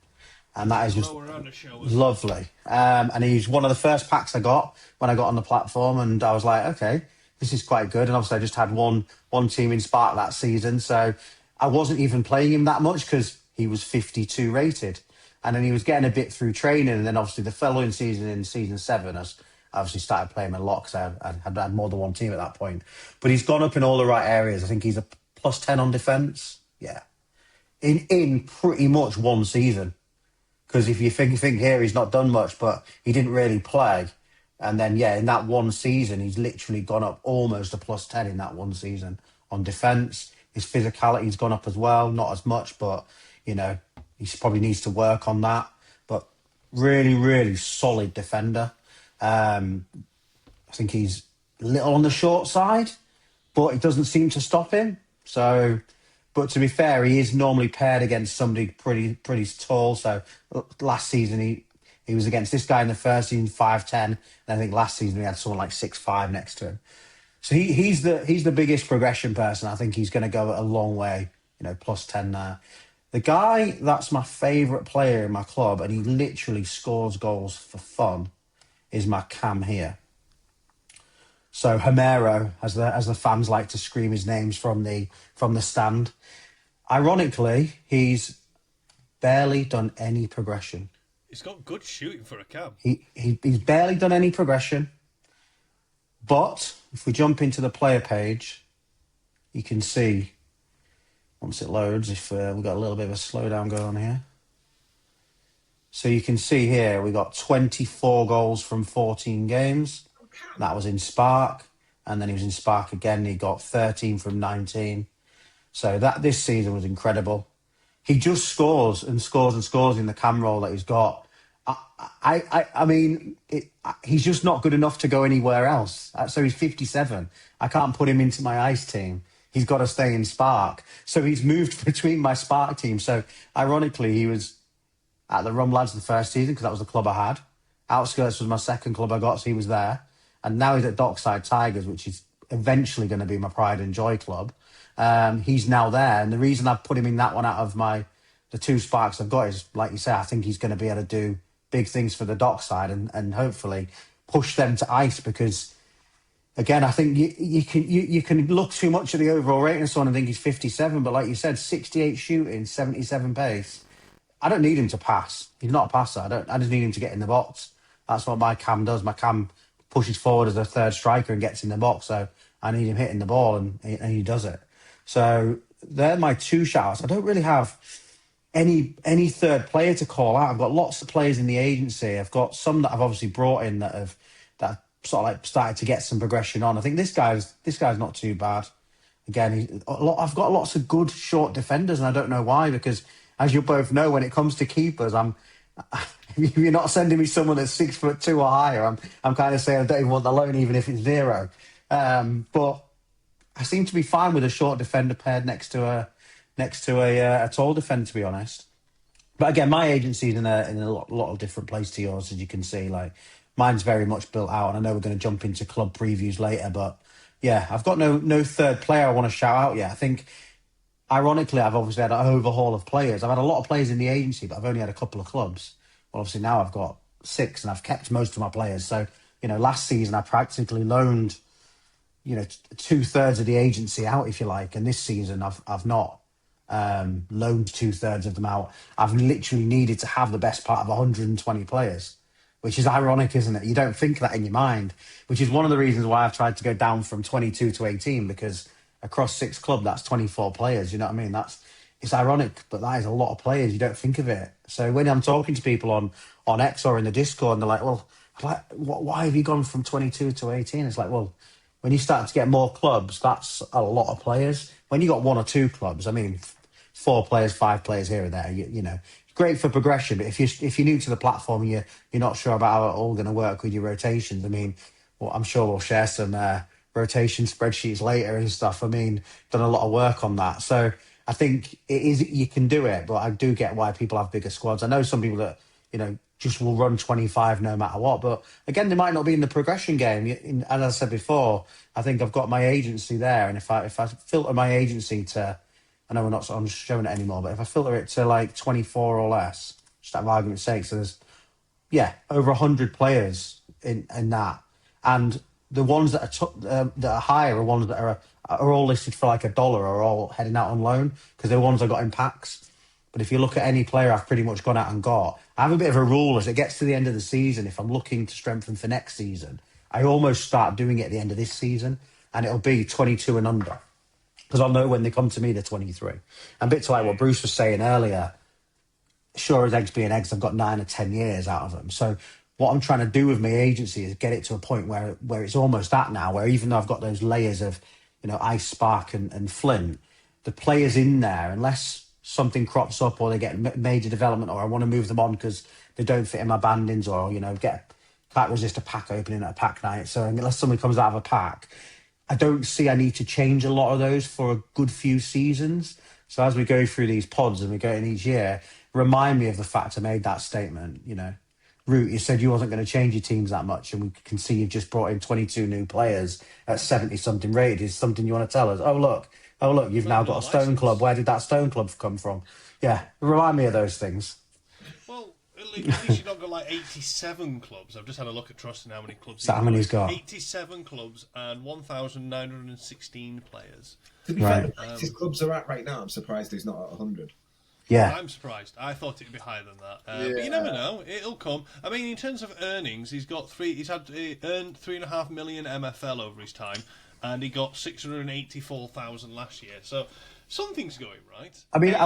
And that is just lovely. And he's one of the first packs I got when I got on the platform, and I was like, okay, this is quite good. And obviously I just had one team in Spark that season, so I wasn't even playing him that much because he was 52 rated. And then he was getting a bit through training, and then obviously the following season, in season 7, I obviously started playing him a lot because I had more than one team at that point. But he's gone up in all the right areas. I think he's a +10 on defence. Yeah. In pretty much one season. Because if you think here, he's not done much, but he didn't really play. And then, in that one season, he's literally gone up almost a +10 in that one season on defence. His physicality's gone up as well, not as much, but, he probably needs to work on that. But really, really solid defender. I think he's a little on the short side, but it doesn't seem to stop him. So, but to be fair, he is normally paired against somebody pretty tall. So last season he was against this guy in the first season, 5'10", and I think last season he had someone like 6'5" next to him. So he's the biggest progression person. I think he's going to go a long way. +10 there. The guy that's my favourite player in my club, and he literally scores goals for fun, is my Cam here. So Homero, as the fans like to scream his names from the stand. Ironically, he's barely done any progression. He's got good shooting for a Cam. He's barely done any progression. But if we jump into the player page, you can see, once it loads, if we've got a little bit of a slowdown going on here. So you can see here, we got 24 goals from 14 games. That was in Spark. And then he was in Spark again. He got 13 from 19. So this season was incredible. He just scores and scores and scores in the cam role that he's got. I mean, he's just not good enough to go anywhere else. So he's 57. I can't put him into my ice team. He's got to stay in Spark. So he's moved between my Spark team. So ironically, he was at the Rum Lads the first season because that was the club I had. Outskirts was my second club I got, so he was there. And now he's at Dockside Tigers, which is eventually going to be my pride and joy club. He's now there. And the reason I've put him in that one out of the two Sparks I've got is, like you say, I think he's going to be able to do big things for the Dockside and hopefully push them to ice because, again, I think you can look too much at the overall rating of someone and think he's 57, but like you said, 68 shooting, 77 pace. I don't need him to pass. He's not a passer. I just need him to get in the box. That's what my Cam does. My Cam pushes forward as a third striker and gets in the box. So I need him hitting the ball and he does it. So they're my two shoutouts. I don't really have any third player to call out. I've got lots of players in the agency. I've got some that I've obviously brought in that have sort of like started to get some progression on. I think this guy's not too bad. Again, I've got lots of good short defenders, and I don't know why, because as you both know, when it comes to keepers, if you're not sending me someone that's 6'2" or higher, I'm kind of saying I don't even want the loan, even if it's 0. But I seem to be fine with a short defender paired next to a tall defender, to be honest. But again, my agency is in a lot of different place to yours, as you can see. Like mine's very much built out, and I know we're going to jump into club previews later. But yeah, I've got no third player I want to shout out yet. I think, ironically, I've obviously had an overhaul of players. I've had a lot of players in the agency, but I've only had a couple of clubs. Well, obviously now I've got 6, and I've kept most of my players. So last season I practically loaned 2/3 of the agency out, if you like, and this season I've not loaned 2/3 of them out. I've literally needed to have the best part of 120 players, which is ironic, isn't it? You don't think that in your mind, which is one of the reasons why I've tried to go down from 22 to 18, because across 6 clubs, that's 24 players. You know what I mean? It's ironic, but that is a lot of players. You don't think of it. So when I'm talking to people on X or in the Discord, and they're like, well, why have you gone from 22 to 18? It's like, well, when you start to get more clubs, that's a lot of players. When you got 1 or 2 clubs, I mean, 4 players, 5 players here and there, great for progression. But if you're new to the platform and you're not sure about how it all going to work with your rotations, I mean, well, I'm sure we'll share some rotation spreadsheets later and stuff. I mean, done a lot of work on that. So I think you can do it, but I do get why people have bigger squads. I know some people that, just will run 25 no matter what. But again, they might not be in the progression game. As I said before, I think I've got my agency there. And if I filter my agency to, I know we're not on showing it anymore, but if I filter it to like 24 or less, just out of argument's sake, so there's, over 100 players in that. And the ones that are higher are ones that are all listed for like $1, are all heading out on loan, because they're ones I got in packs. But if you look at any player I've pretty much gone out and got, I have a bit of a rule as it gets to the end of the season. If I'm looking to strengthen for next season, I almost start doing it at the end of this season, and it'll be 22 and under. Because I'll know when they come to me, they're 23. And a bit to like what Bruce was saying earlier, sure as eggs being eggs, I've got 9 or 10 years out of them. So what I'm trying to do with my agency is get it to a point where it's almost at now, where even though I've got those layers of, Ice Spark and Flint, the players in there, unless something crops up or they get major development or I want to move them on because they don't fit in my bandings or, can't resist a pack opening at a pack night. So unless somebody comes out of a pack, I don't see I need to change a lot of those for a good few seasons. So as we go through these pods and we go in each year, remind me of the fact I made that statement, Root, you said you wasn't going to change your teams that much, and we can see you've just brought in 22 new players at 70-something rated. Is something you want to tell us? Oh, look, you've now got a Stone Club. Where did that Stone Club come from? Yeah, remind me of those things. Well, at least you've not got like 87 clubs. I've just had a look at Trust and how many clubs. So how many he's got? 87 clubs and 1,916 players. To be fair, the places clubs are at right now, I'm surprised he's not at 100. Yeah, I'm surprised. I thought it'd be higher than that. But you never know; it'll come. I mean, in terms of earnings, He's earned 3.5 million MFL over his time, and he got 684,000 last year. So something's going right. I mean, I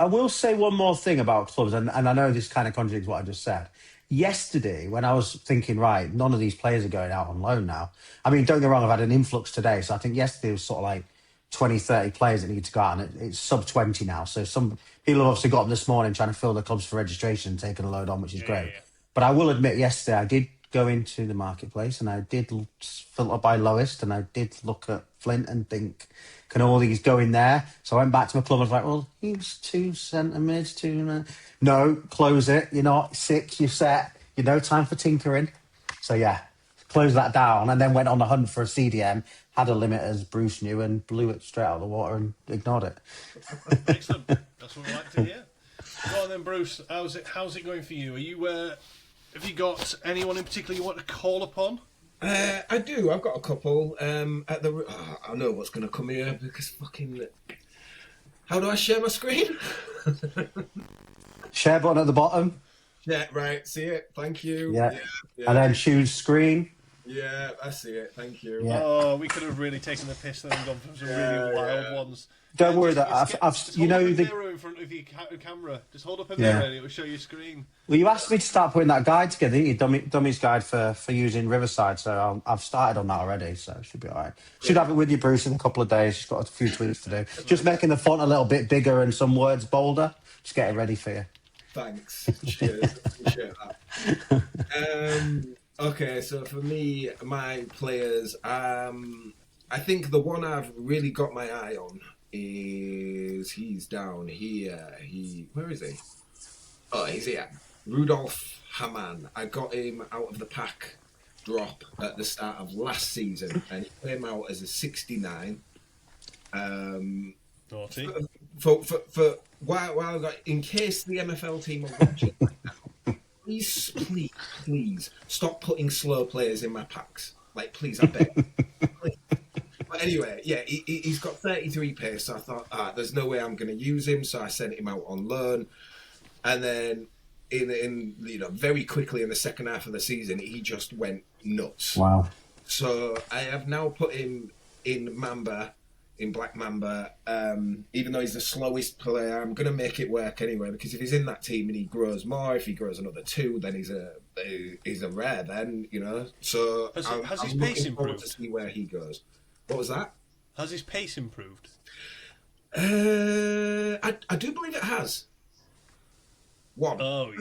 will say one more thing about clubs, and I know this kind of contradicts what I just said. Yesterday, when I was thinking, right, none of these players are going out on loan now. I mean, don't get me wrong, I've had an influx today, so I think yesterday was sort of like 20, 30 players that need to go out, and it's sub 20 now. So some people have obviously got up this morning trying to fill the clubs for registration and taking a load on, which is great. Yeah. But I will admit, yesterday I did go into the marketplace and I did filter by lowest, and I did look at Flint and think, can all these go in there? So I went back to my club and was like, well, he's 2 centre mids, 2... No, close it. You're not 6, you're set. No time for tinkering. So yeah, closed that down and then went on the hunt for a CDM, had a limit as Bruce knew, and blew it straight out of the water and ignored it. Excellent. That's what we like to hear. Go on then, Bruce. How's it going for you? Are you have you got anyone in particular you want to call upon? I do. I've got a couple. I know what's going to come here because fucking. How do I share my screen? Share button at the bottom. Yeah, right. See it. Thank you. Yeah. And then choose screen. Yeah, I see it. Thank you. Yeah. Oh, we could have really taken the piss there and gone for some really wild ones. Don't worry that I've just hold up a mirror in front of your camera. Just hold up a mirror and it will show your screen. Well, you asked me to start putting that guide together, didn't you? Dummy's guide for using Riverside. So I've started on that already. So it should be all right. Should have it with you, Bruce, in a couple of days. Just got a few tweaks to do. Just making the font a little bit bigger and some words bolder. Just get it ready for you. Thanks. Cheers. Appreciate that. Okay, so for me, my players, I think the one I've really got my eye on he's down here. Where is he? Oh, he's here. Rudolf Hamann. I got him out of the pack drop at the start of last season, and he came out as a 69. Naughty. For while in case the MFL team are watching right now, please stop putting slow players in my packs. Like, please, I beg. Please. But anyway, yeah, he's got 33 pace, so I thought, there's no way I'm going to use him, so I sent him out on loan. And then, in very quickly in the second half of the season, he just went nuts. Wow. So I have now put him in Mamba, in Black Mamba. Even though he's the slowest player, I'm going to make it work anyway, because if he's in that team and he grows more, if he grows another 2, then he's a rare then, So has his I'm pace looking forward improved? to see where he goes. What was that? Has his pace improved? I do believe it has. 1. Oh,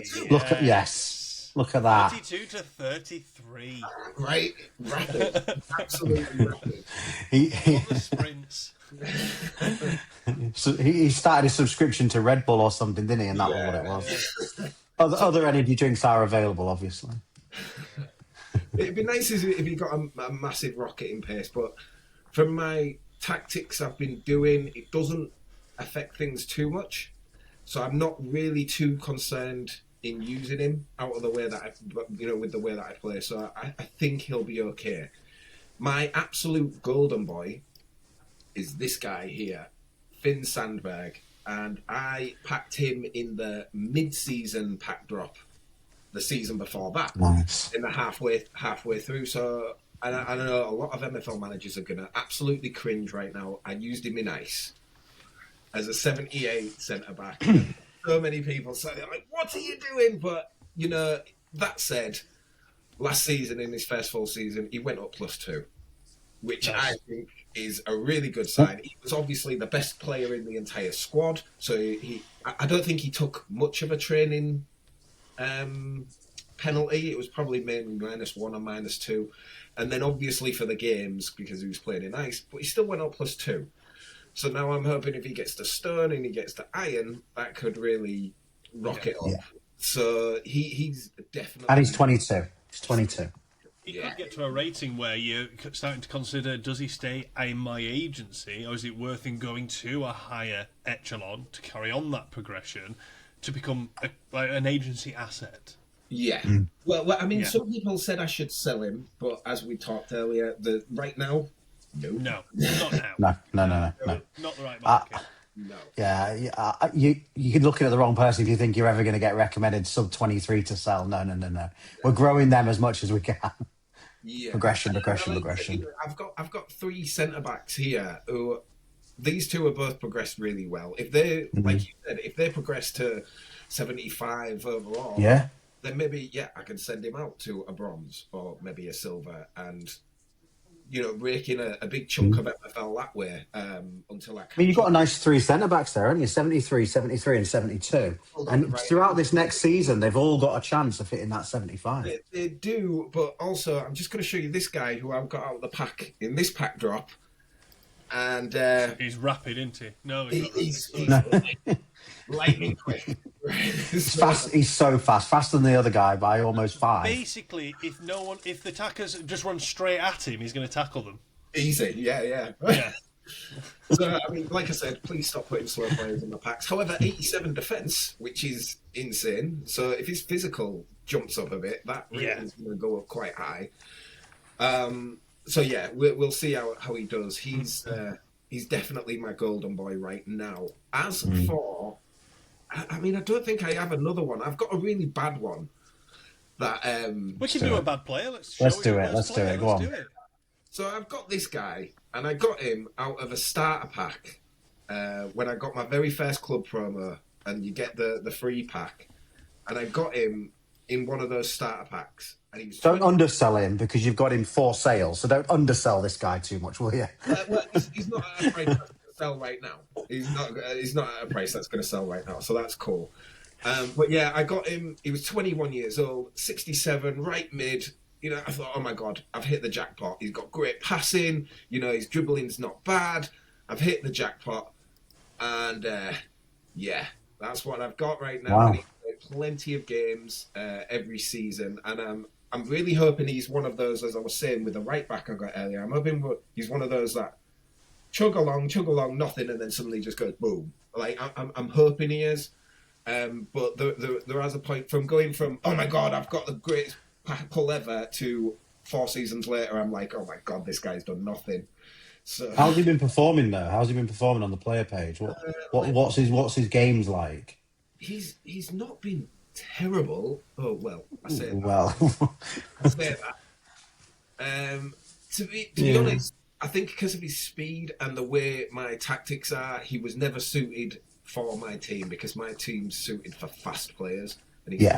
yes. Look at that. 32 to 33. Right? Rapid. Absolutely rapid. On the sprints. So he started his subscription to Red Bull or something, didn't he? And that was what it was. Other energy drinks are available, obviously. It'd be nice if he got a massive rocket in pace, but from my tactics I've been doing, it doesn't affect things too much. So I'm not really too concerned in using him out of the way that with the way that I play. So I think he'll be okay. My absolute golden boy is this guy here, Finn Sandberg. and I packed him in the mid-season pack drop the season before that, Nice. in the halfway through. So I know a lot of MFL managers are going to absolutely cringe right now. I used him in ice as a 78 centre back. So many people say, like, what are you doing? But, you know, that said, last season, in his first full season, he went up +2, which I think is a really good sign. He was obviously the best player in the entire squad. So I don't think he took much of a training penalty. It was probably maybe -1 or -2. And then obviously for the games, because he was playing in ice, but he still went up +2. So now I'm hoping if he gets to stone and he gets to iron, that could really rock it up. Yeah. So he's definitely... And he's 22. He's 22. He could get to a rating where you're starting to consider, does he stay in my agency, or is it worth him going to a higher echelon to carry on that progression to become an agency asset? Yeah. Well, I mean, some people said I should sell him, but as we talked earlier, right now, no. No, not now. No. Not the right market. No. Yeah, you're looking at the wrong person if you think you're ever going to get recommended sub 23 to sell. No. We're growing them as much as we can. Yeah. Progression. I've got 3 centre backs here who, these two are both progressed really well. If they, like you said, if they progress to 75 overall, then maybe I can send him out to a bronze or maybe a silver, and rake in a big chunk of MFL that way until I can. I mean, you've got a nice 3 centre backs there, haven't you? 73, 73, and 72. And throughout this next season, they've all got a chance of hitting that 75. They do, but also I'm just going to show you this guy who I've got out of the pack in this pack drop, and he's rapid, isn't he? No, he's lightning quick. He's fast. He's so fast, faster than the other guy by almost 5. Basically, if the attackers just run straight at him, he's going to tackle them. Easy, yeah. So, I mean, like I said, please stop putting slow players in the packs. However, 87 defence, which is insane. So if his physical jumps up a bit, that rating is going to go up quite high. So yeah, we'll see how he does. He's definitely my golden boy right now. As for, I mean, I don't think I have another one. I've got a really bad one. That we can do a bad player. Let's do it. Go on. So I've got this guy, and I got him out of a starter pack when I got my very first club promo, and you get the free pack, and I got him in one of those starter packs. And he was don't undersell him because you've got him for sale. So don't undersell this guy too much, will you? Well, he's not at a price that's going to sell right now. He's not at a price that's going to sell right now, so that's cool. But yeah, I got him. He was 21 years old, 67, right mid. I thought, oh my God, I've hit the jackpot. He's got great passing. His dribbling's not bad. I've hit the jackpot. And that's what I've got right now. Wow. And he's played plenty of games every season. And I'm really hoping he's one of those, as I was saying, with the right back I got earlier. I'm hoping he's one of those that chug along, nothing, and then suddenly just goes boom. Like, I'm hoping he is. But there is a point from going from, oh my God, I've got the greatest pull ever, to 4 seasons later, I'm like, oh my God, this guy's done nothing. So how's he been performing though? How's he been performing on the player page? What's his games like? He's not been terrible. Oh well, I say that. Well, I say that. To be honest, I think because of his speed and the way my tactics are, he was never suited for my team, because my team's suited for fast players, and he's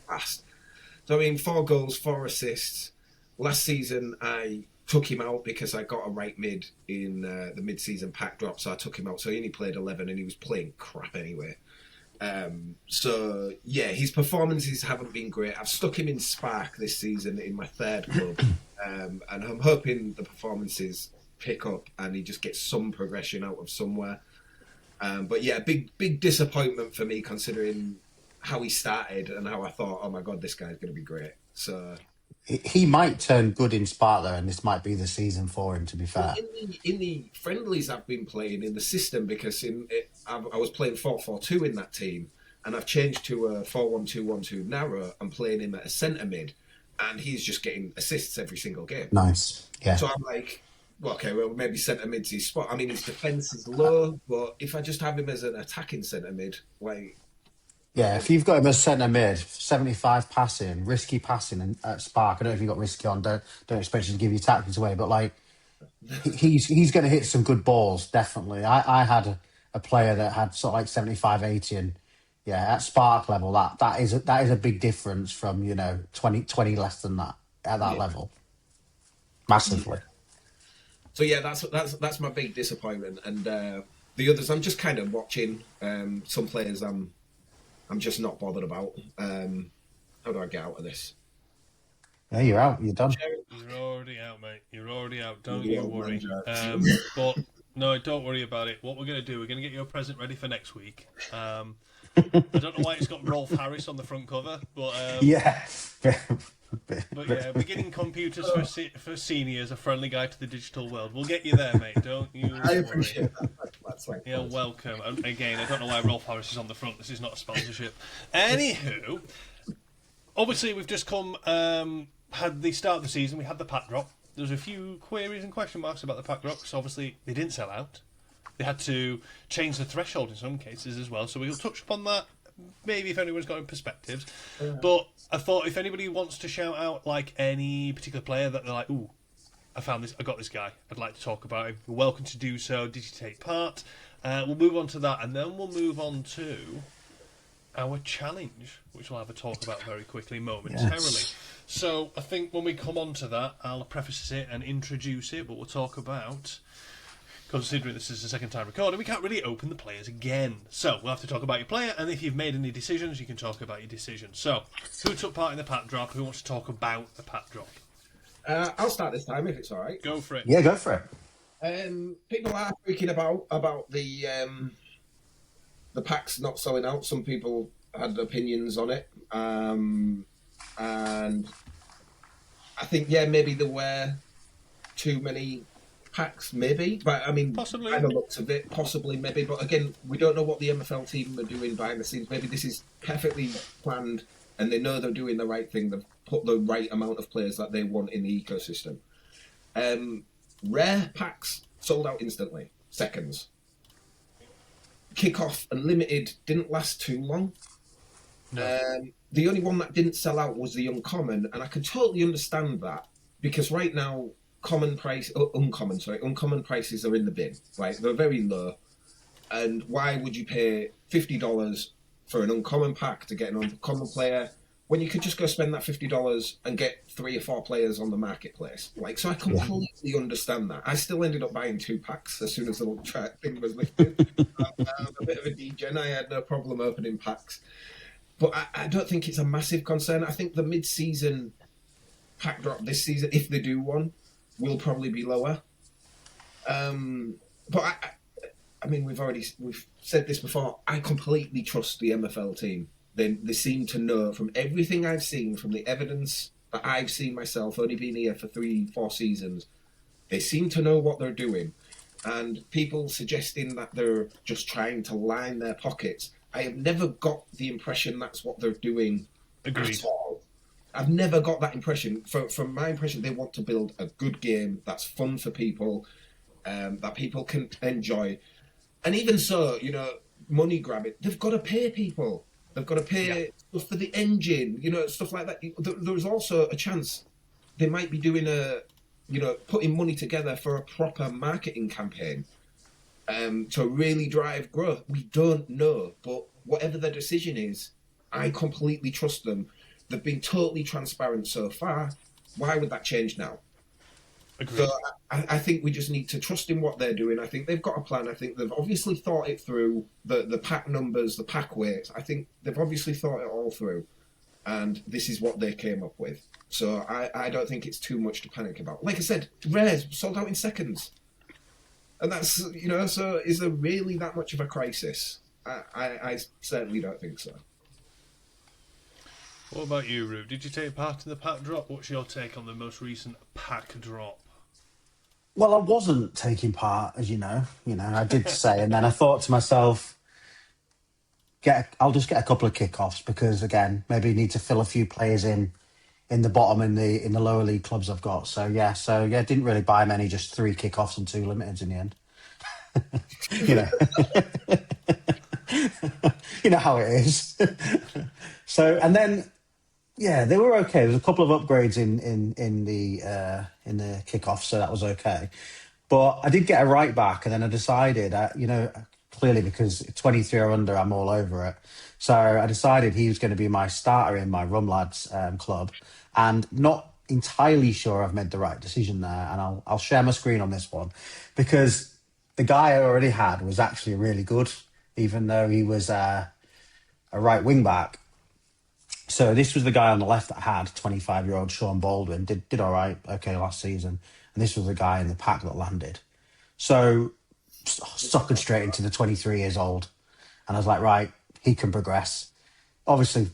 fast. So, I mean, 4 goals, 4 assists. Last season, I took him out because I got a right mid in the mid-season pack drop, so I took him out. So he only played 11, and he was playing crap anyway. So, yeah, his performances haven't been great. I've stuck him in Spark this season in my 3rd club, and I'm hoping the performances pick up and he just gets some progression out of somewhere. But, yeah, big disappointment for me, considering how he started and how I thought, oh my God, this guy's going to be great. So he might turn good in Spark though, and this might be the season for him, to be fair. In the friendlies I've been playing in the system, because I was playing 4-4-2 in that team, and I've changed to a 4-1-2-1-2 narrow and playing him at a centre mid, and he's just getting assists every single game. Nice, yeah. So I'm like, well, okay, well, maybe centre mid's his spot. I mean, his defence is low, but if I just have him as an attacking centre mid, like, Yeah, if you've got him as centre mid, 75 passing, risky passing, and at Spark, I don't know if you've got risky on. Don't expect you to give your tactics away, but like he's going to hit some good balls. Definitely. I had a player that had sort of like 75, 80, and yeah, at Spark level, that is a big difference from 20 less than that at that yeah. level, massively. So yeah, that's my big disappointment. And the others, I'm just kind of watching. Some players, I'm just not bothered about. How do I get out of this? Yeah, you're out. You're done. You're already out, mate. You're already out. Don't The you old worry. man But no, don't worry about it. What we're going to do, we're going to get your present ready for next week. I don't know why it's got Rolf Harris on the front cover, but Yeah. but yeah, beginning computers for seniors, a friendly guide to the digital world. We'll get you there, mate. Don't you I worry. appreciate that. That's like, You're welcome. And again, I don't know why Rolf Harris is on the front. This is not a sponsorship. Anywho, obviously we've just had the start of the season. We had the pack drop. There's a few queries and question marks about the pack drop because obviously they didn't sell out. They had to change the threshold in some cases as well. So we'll touch upon that. Maybe if anyone's got any perspectives. But I thought if anybody wants to shout out like any particular player that they're like, ooh, I got this guy. I'd like to talk about him. You're welcome to do so. Did you take part? We'll move on to that, and then we'll move on to our challenge, which we'll have a talk about very quickly, momentarily. Yes. So I think when we come on to that, I'll preface it and introduce it, but we'll talk about, considering this is the second time recording, we can't really open the players again. So we'll have to talk about your player, and if you've made any decisions, you can talk about your decisions. So, who took part in the pack drop? Who wants to talk about the pack drop? I'll start this time if it's all right. Go for it. Yeah, go for it. People are speaking about the packs not selling out. Some people had opinions on it, and I think maybe there were too many packs, maybe. But I mean, possibly. By the looks of it, possibly, maybe. But again, we don't know what the MFL team are doing behind the scenes. Maybe this is perfectly planned, and they know they're doing the right thing. They've put the right amount of players that they want in the ecosystem. Rare packs sold out instantly, seconds. Kickoff and limited didn't last too long. No. The only one that didn't sell out was the uncommon, and I can totally understand that because right now uncommon prices are in the bin. Right, they're very low, and why would you pay $50 for an uncommon pack to get an uncommon player when you could just go spend that $50 and get 3 or 4 players on the marketplace? Like, so I completely understand that. I still ended up buying 2 packs as soon as the thing was lifted. I'm a bit of a degen. I had no problem opening packs. But I don't think it's a massive concern. I think the mid-season pack drop this season, if they do one, will probably be lower. But I mean, we've said this before. I completely trust the MFL team. They seem to know from everything I've seen, from the evidence that I've seen myself, only being here for 3-4 seasons. They seem to know what they're doing. And people suggesting that they're just trying to line their pockets, I have never got the impression that's what they're doing. Agreed. At all. I've never got that impression. From my impression, they want to build a good game that's fun for people, that people can enjoy. And even so, money grabbing, they've got to pay people. They've got to pay stuff for the engine, stuff like that. There's also a chance they might be doing putting money together for a proper marketing campaign. To really drive growth. We don't know, but whatever their decision is, I completely trust them. They've been totally transparent so far. Why would that change now? Agreed. So I think we just need to trust in what they're doing. I think they've got a plan. I think they've obviously thought it through, the pack numbers, the pack weights. I think they've obviously thought it all through, and this is what they came up with. So I don't think it's too much to panic about. Like I said, rares sold out in seconds. And that's, so is there really that much of a crisis? I certainly don't think so. What about you, Rube? Did you take part in the pack drop? What's your take on the most recent pack drop? Well, I wasn't taking part, as you know. I did say, and then I thought to myself, I'll just get a couple of kickoffs because, again, maybe you need to fill a few players in in the bottom in the lower league clubs I've got. So yeah, didn't really buy many, just 3 kickoffs and 2 limiteds in the end. You know, you know how it is. So and then yeah, they were okay. There's a couple of upgrades in the kickoff, so that was okay. But I did get a right back, and then I decided, clearly because 23 or under, I'm all over it. So I decided he was going to be my starter in my Rum Lads club, and not entirely sure I've made the right decision there. And I'll share my screen on this one, because the guy I already had was actually really good, even though he was a right wing back. So this was the guy on the left that I had, 25-year-old Sean Baldwin, did all right, okay, last season. And this was the guy in the pack that landed. So suckered straight into the 23 years old. And I was like, right, he can progress. Obviously,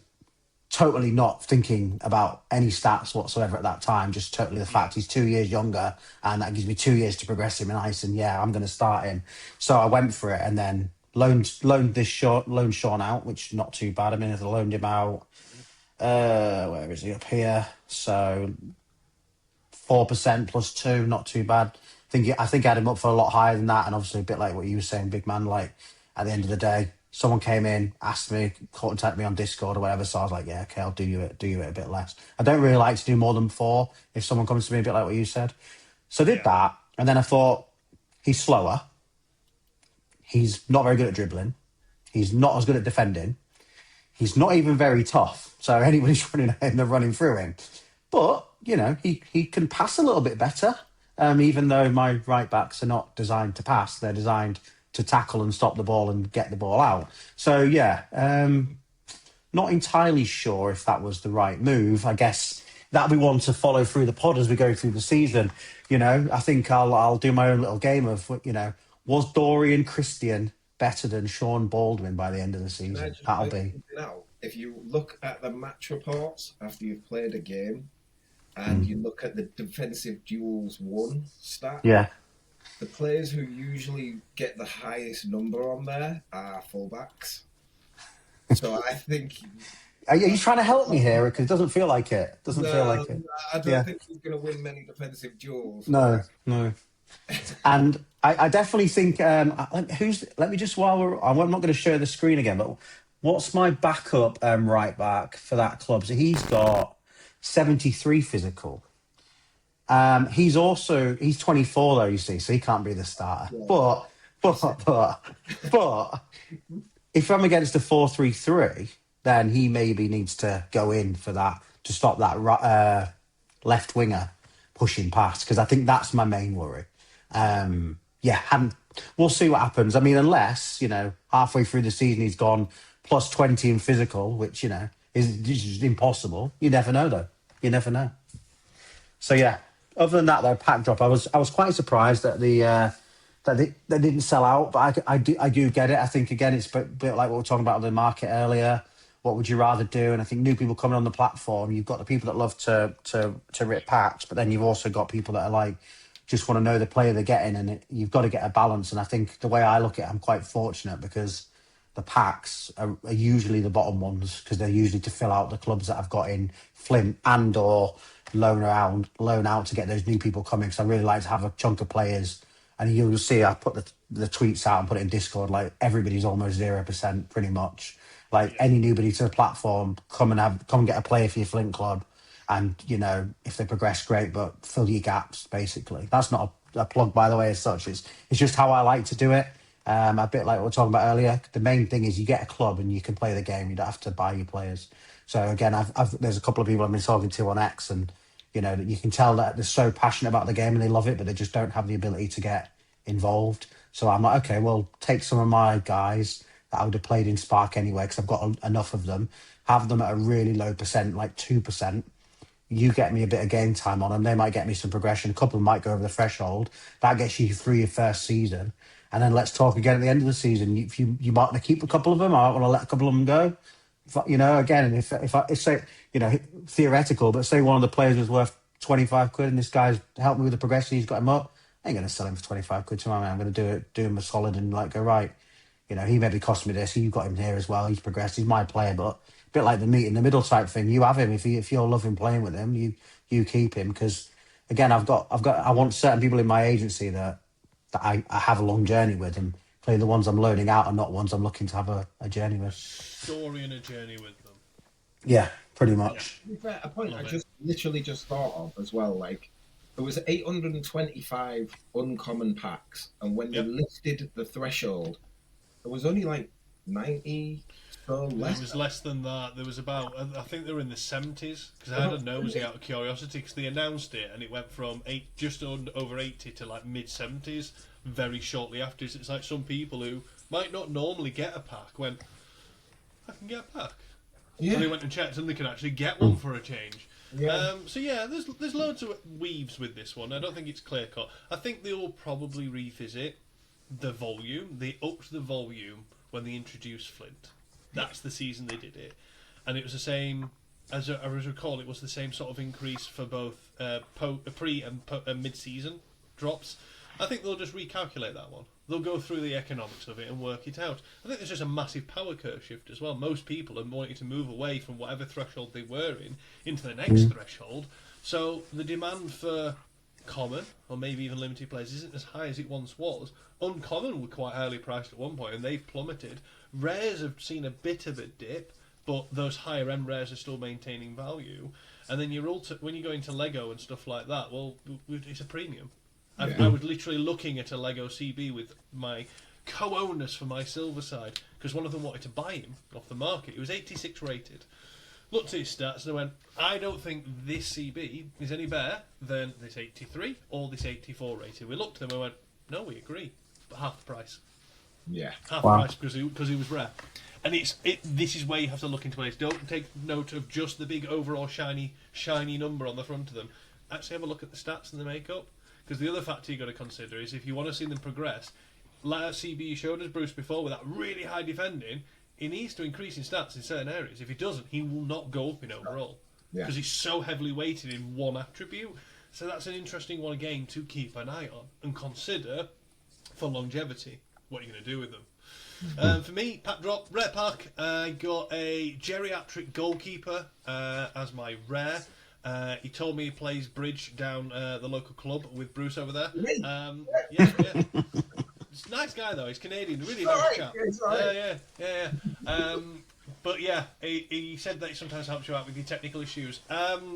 totally not thinking about any stats whatsoever at that time, just totally the fact he's 2 years younger, and that gives me 2 years to progress him in ice, and yeah, I'm going to start him. So I went for it, and then loaned Sean out, which not too bad. I mean, if I loaned him out, where is he, up here? So 4% plus 2, not too bad. I think I had him up for a lot higher than that, and obviously a bit like what you were saying, big man. Like at the end of the day, someone came in, asked me, contacted me on Discord or whatever, so I was like, yeah, okay, I'll do you it a bit less. I don't really like to do more than 4 if someone comes to me, a bit like what you said. So I did that, and then I thought, he's slower, he's not very good at dribbling, he's not as good at defending, he's not even very tough, so anybody's running at him, they're running through him. But, he can pass a little bit better, even though my right backs are not designed to pass, they're designed to tackle and stop the ball and get the ball out. So, yeah, not entirely sure if that was the right move. I guess that'll be one to follow through the pod as we go through the season. I think I'll do my own little game of, was Dorian Christian better than Sean Baldwin by the end of the season? That'll be. Now, if you look at the match reports after you've played a game, and you look at the defensive duels won stat, the players who usually get the highest number on there are fullbacks. So I think. Are you trying to help me here? Because it doesn't feel like it. I don't think he's going to win many defensive duels. No. And I definitely think let me just I'm not going to share the screen again, but what's my backup right back for that club? So he's got 73 physical. He's 24 though, you see, so he can't be the starter. Yeah. But if I'm against a 4-3-3, then he maybe needs to go in for that to stop that left winger pushing past, because I think that's my main worry. We'll see what happens. I mean, unless halfway through the season he's gone plus 20 in physical, which is just impossible. You never know, though. You never know. So yeah. Other than that, though, pack drop. I was quite surprised that they didn't sell out, but I do get it. I think again, it's a bit like what we were talking about on the market earlier. What would you rather do? And I think new people coming on the platform, you've got the people that love to rip packs, but then you've also got people that are like just want to know the player they're getting, and you've got to get a balance. And I think the way I look at it, I'm quite fortunate because the packs are usually the bottom ones, because they're usually to fill out the clubs that I've got in Flint and or loan out to get those new people coming, because I really like to have a chunk of players. And you'll see I put the tweets out and put it in Discord, like everybody's almost 0% pretty much. Like any newbody to the platform, come and get a player for your Flint club, and if they progress, great, but fill your gaps basically. That's not a plug, by the way, as such. It's just how I like to do it. A bit like what we were talking about earlier. The main thing is you get a club and you can play the game. You don't have to buy your players. So again, there's a couple of people I've been talking to on X, and you can tell that they're so passionate about the game and they love it, but they just don't have the ability to get involved. So I'm like, okay, well, take some of my guys that I would have played in Spark anyway, because I've got enough of them, have them at a really low percent, like 2%. You get me a bit of game time on them, they might get me some progression. A couple of them might go over the threshold. That gets you through your first season. And then let's talk again at the end of the season. If you might want to keep a couple of them, I might want to let a couple of them go. Again, if say, theoretical, but say one of the players was worth 25 quid and this guy's helped me with the progression, he's got him up, I ain't going to sell him for 25 quid tomorrow. I'm going to do him a solid and go, right, he maybe cost me this, you got him here as well, he's progressed, he's my player, but bit like the meet in the middle type thing. You have him if you're loving playing with him. You keep him because again, I want certain people in my agency that I have a long journey with, and clearly the ones I'm loaning out are not ones I'm looking to have a journey with. Story and a journey with them. Yeah, pretty much. To be fair, a point Love I it. just literally just thought of as well. Like there was 825 uncommon packs, and when Yep. they lifted the threshold, there was only like 90 so There less. was less than that. There was about, I think they were in the 70s, because I had a nosy out of curiosity, because they announced it, and it went from just over 80 to like mid-70s very shortly after. So it's like some people who might not normally get a pack went, I can get a pack. Yeah. And they went and checked, and they can actually get one for a change. Yeah. So yeah, there's loads of weaves with this one. I don't think it's clear cut. I think they will probably revisit the volume. They upped the volume when they introduced Flint. That's the season they did it, and it was the same. As I recall, it was the same sort of increase for both pre and mid-season drops. I think they'll just recalculate that one. They'll go through the economics of it and work it out. I think there's just a massive power curve shift as well. Most people are wanting to move away from whatever threshold they were in into the next threshold. So the demand for common, or maybe even limited players, isn't as high as it once was. Uncommon were quite highly priced at one point, and they've plummeted. Rares have seen a bit of a dip, but those higher end rares are still maintaining value. And then when you go into Lego and stuff like that, well, it's a premium. I was literally looking at a Lego CB with my co-owners for my silver side, because one of them wanted to buy him off the market. He was 86 rated. Looked at his stats and I went, I don't think this CB is any better than this 83 or this 84 rated. We looked at them and went, no, we agree, but half the price. Yeah. Half Wow. price because he was rare. And this is where you have to look into it. Don't take note of just the big overall shiny number on the front of them. Actually have a look at the stats and the makeup. Because the other factor you've got to consider is if you want to see them progress, like CB showed us Bruce before with that really high defending, he needs to increase in stats in certain areas. If he doesn't, he will not go up in overall. Because he's so heavily weighted in one attribute. So that's an interesting one again to keep an eye on and consider for longevity what you're going to do with them. For me, pack drop, rare pack, I got a geriatric goalkeeper as my rare. He told me he plays bridge down the local club with Bruce over there. Yeah. He's a nice guy though. He's Canadian, really nice chap. Yeah. But yeah, he said that he sometimes helps you out with your technical issues.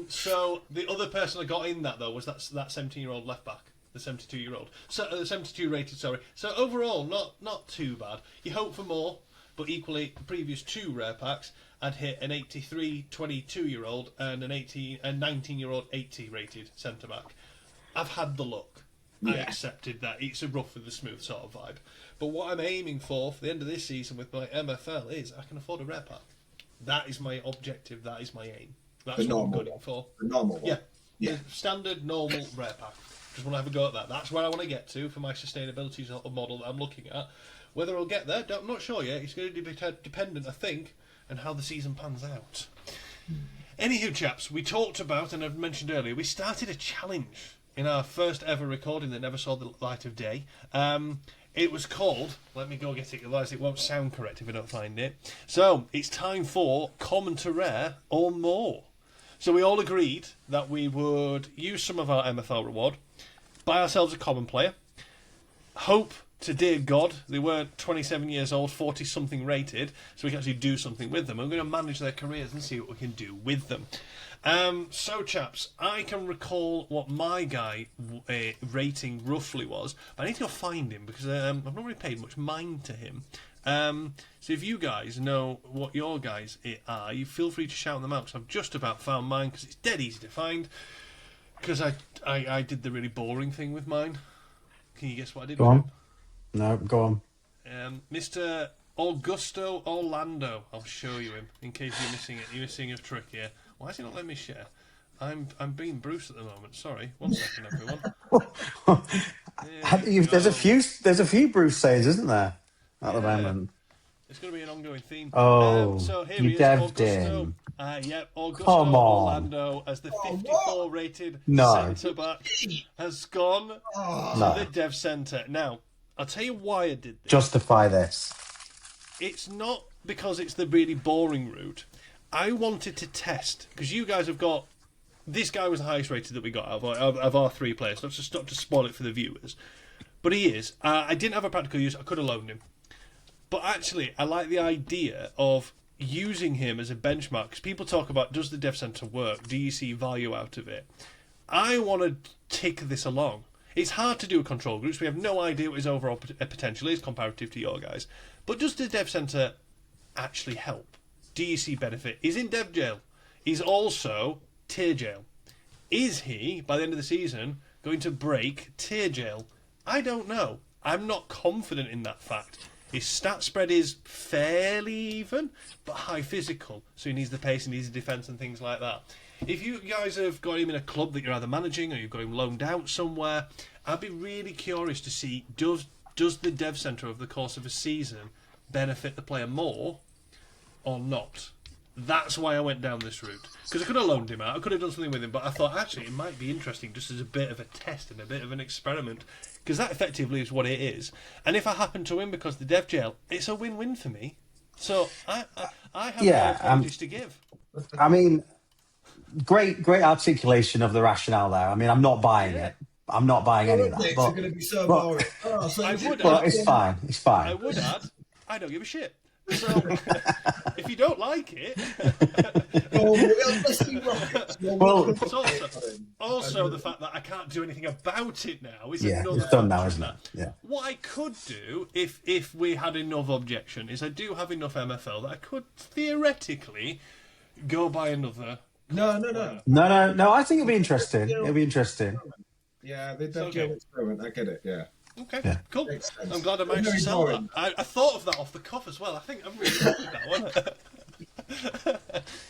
So the other person I got in that though was that 17-year-old left back, the 72-year-old, so 72 rated. Sorry. So overall, not too bad. You hope for more, but equally, the previous two rare packs, I'd hit an 83 22-year-old and a 19-year-old 80 rated centre back. I've had the luck. I accepted that. It's a rough with the smooth sort of vibe. But what I'm aiming for the end of this season with my MFL is I can afford a rare pack. That is my objective. That is my aim. That's what I'm going for. The normal one. Yeah. The standard, normal rare pack. Just want to have a go at that. That's where I want to get to for my sustainability sort of model that I'm looking at. Whether I'll get there, I'm not sure yet. It's going to be dependent, I think, on how the season pans out. Anywho, chaps, we talked about, and I've mentioned earlier, we started a challenge in our first ever recording that never saw the light of day. It was called, let me go get it, otherwise it won't sound correct if I don't find it. So, it's time for common to rare or more. So we all agreed that we would use some of our MFL reward, buy ourselves a common player, hope to dear God they weren't 27 years old, 40-something rated, so we can actually do something with them. We're going to manage their careers and see what we can do with them. So, chaps, I can recall what my guy rating roughly was, but I need to go find him because I've not really paid much mind to him. So if you guys know what your guys are, you feel free to shout them out, because I've just about found mine, because it's dead easy to find, because I did the really boring thing with mine. Can you guess what I did Go with on. him? No, go on. Mr. Augusto Orlando. I'll show you him in case you're missing it. You're missing a trick here. Why is he not letting me share? I'm being Bruce at the moment. Sorry. 1 second, everyone. There's a few Bruce sayings, isn't there? At the moment. It's going to be an ongoing theme. Oh, so here you he is, devved Augusto. him. Augusto Come on. Orlando as the 54 rated No. centre back has gone to the dev centre. Now, I'll tell you why I did this. Justify this. It's not because it's the really boring route. I wanted to test, because you guys have got... This guy was the highest rated that we got of our 3 players. Not to spoil it for the viewers. But he is. I didn't have a practical use. I could have loaned him. But actually, I like the idea of using him as a benchmark. Because people talk about, does the dev centre work? Do you see value out of it? I want to tick this along. It's hard to do a control groups. We have no idea what his overall potential is comparative to your guys. But does the dev centre actually help? Do you see benefit? He's in dev jail. He's also tier jail. Is he, by the end of the season, going to break tier jail? I don't know. I'm not confident in that fact. His stat spread is fairly even, but high physical. So he needs the pace, he needs the defence and things like that. If you guys have got him in a club that you're either managing or you've got him loaned out somewhere, I'd be really curious to see, does the dev centre over the course of a season benefit the player more or not? That's why I went down this route. Because I could have loaned him out, I could have done something with him, but I thought actually it might be interesting just as a bit of a test and a bit of an experiment. Because that effectively is what it is. And if I happen to win because the dev jail, it's a win-win for me. So I have no apologies to give. I mean, great articulation of the rationale there. I mean, I'm not buying it. I'm not buying any of that. It's But, going to be so boring. I would but it's fine. It's fine. I would add, I don't give a shit. So, if you don't like it... also the fact that I can't do anything about it now is another it's done now, isn't it? Yeah. What I could do, if we had enough objection, is I do have enough MFL that I could theoretically go buy another... No. I think it'll be interesting. It'll be interesting. Yeah, they don't do experiment. I get it. Yeah. Okay, cool. I'm glad I managed to sell that. I thought of that off the cuff as well. I think I'm really happy with that one.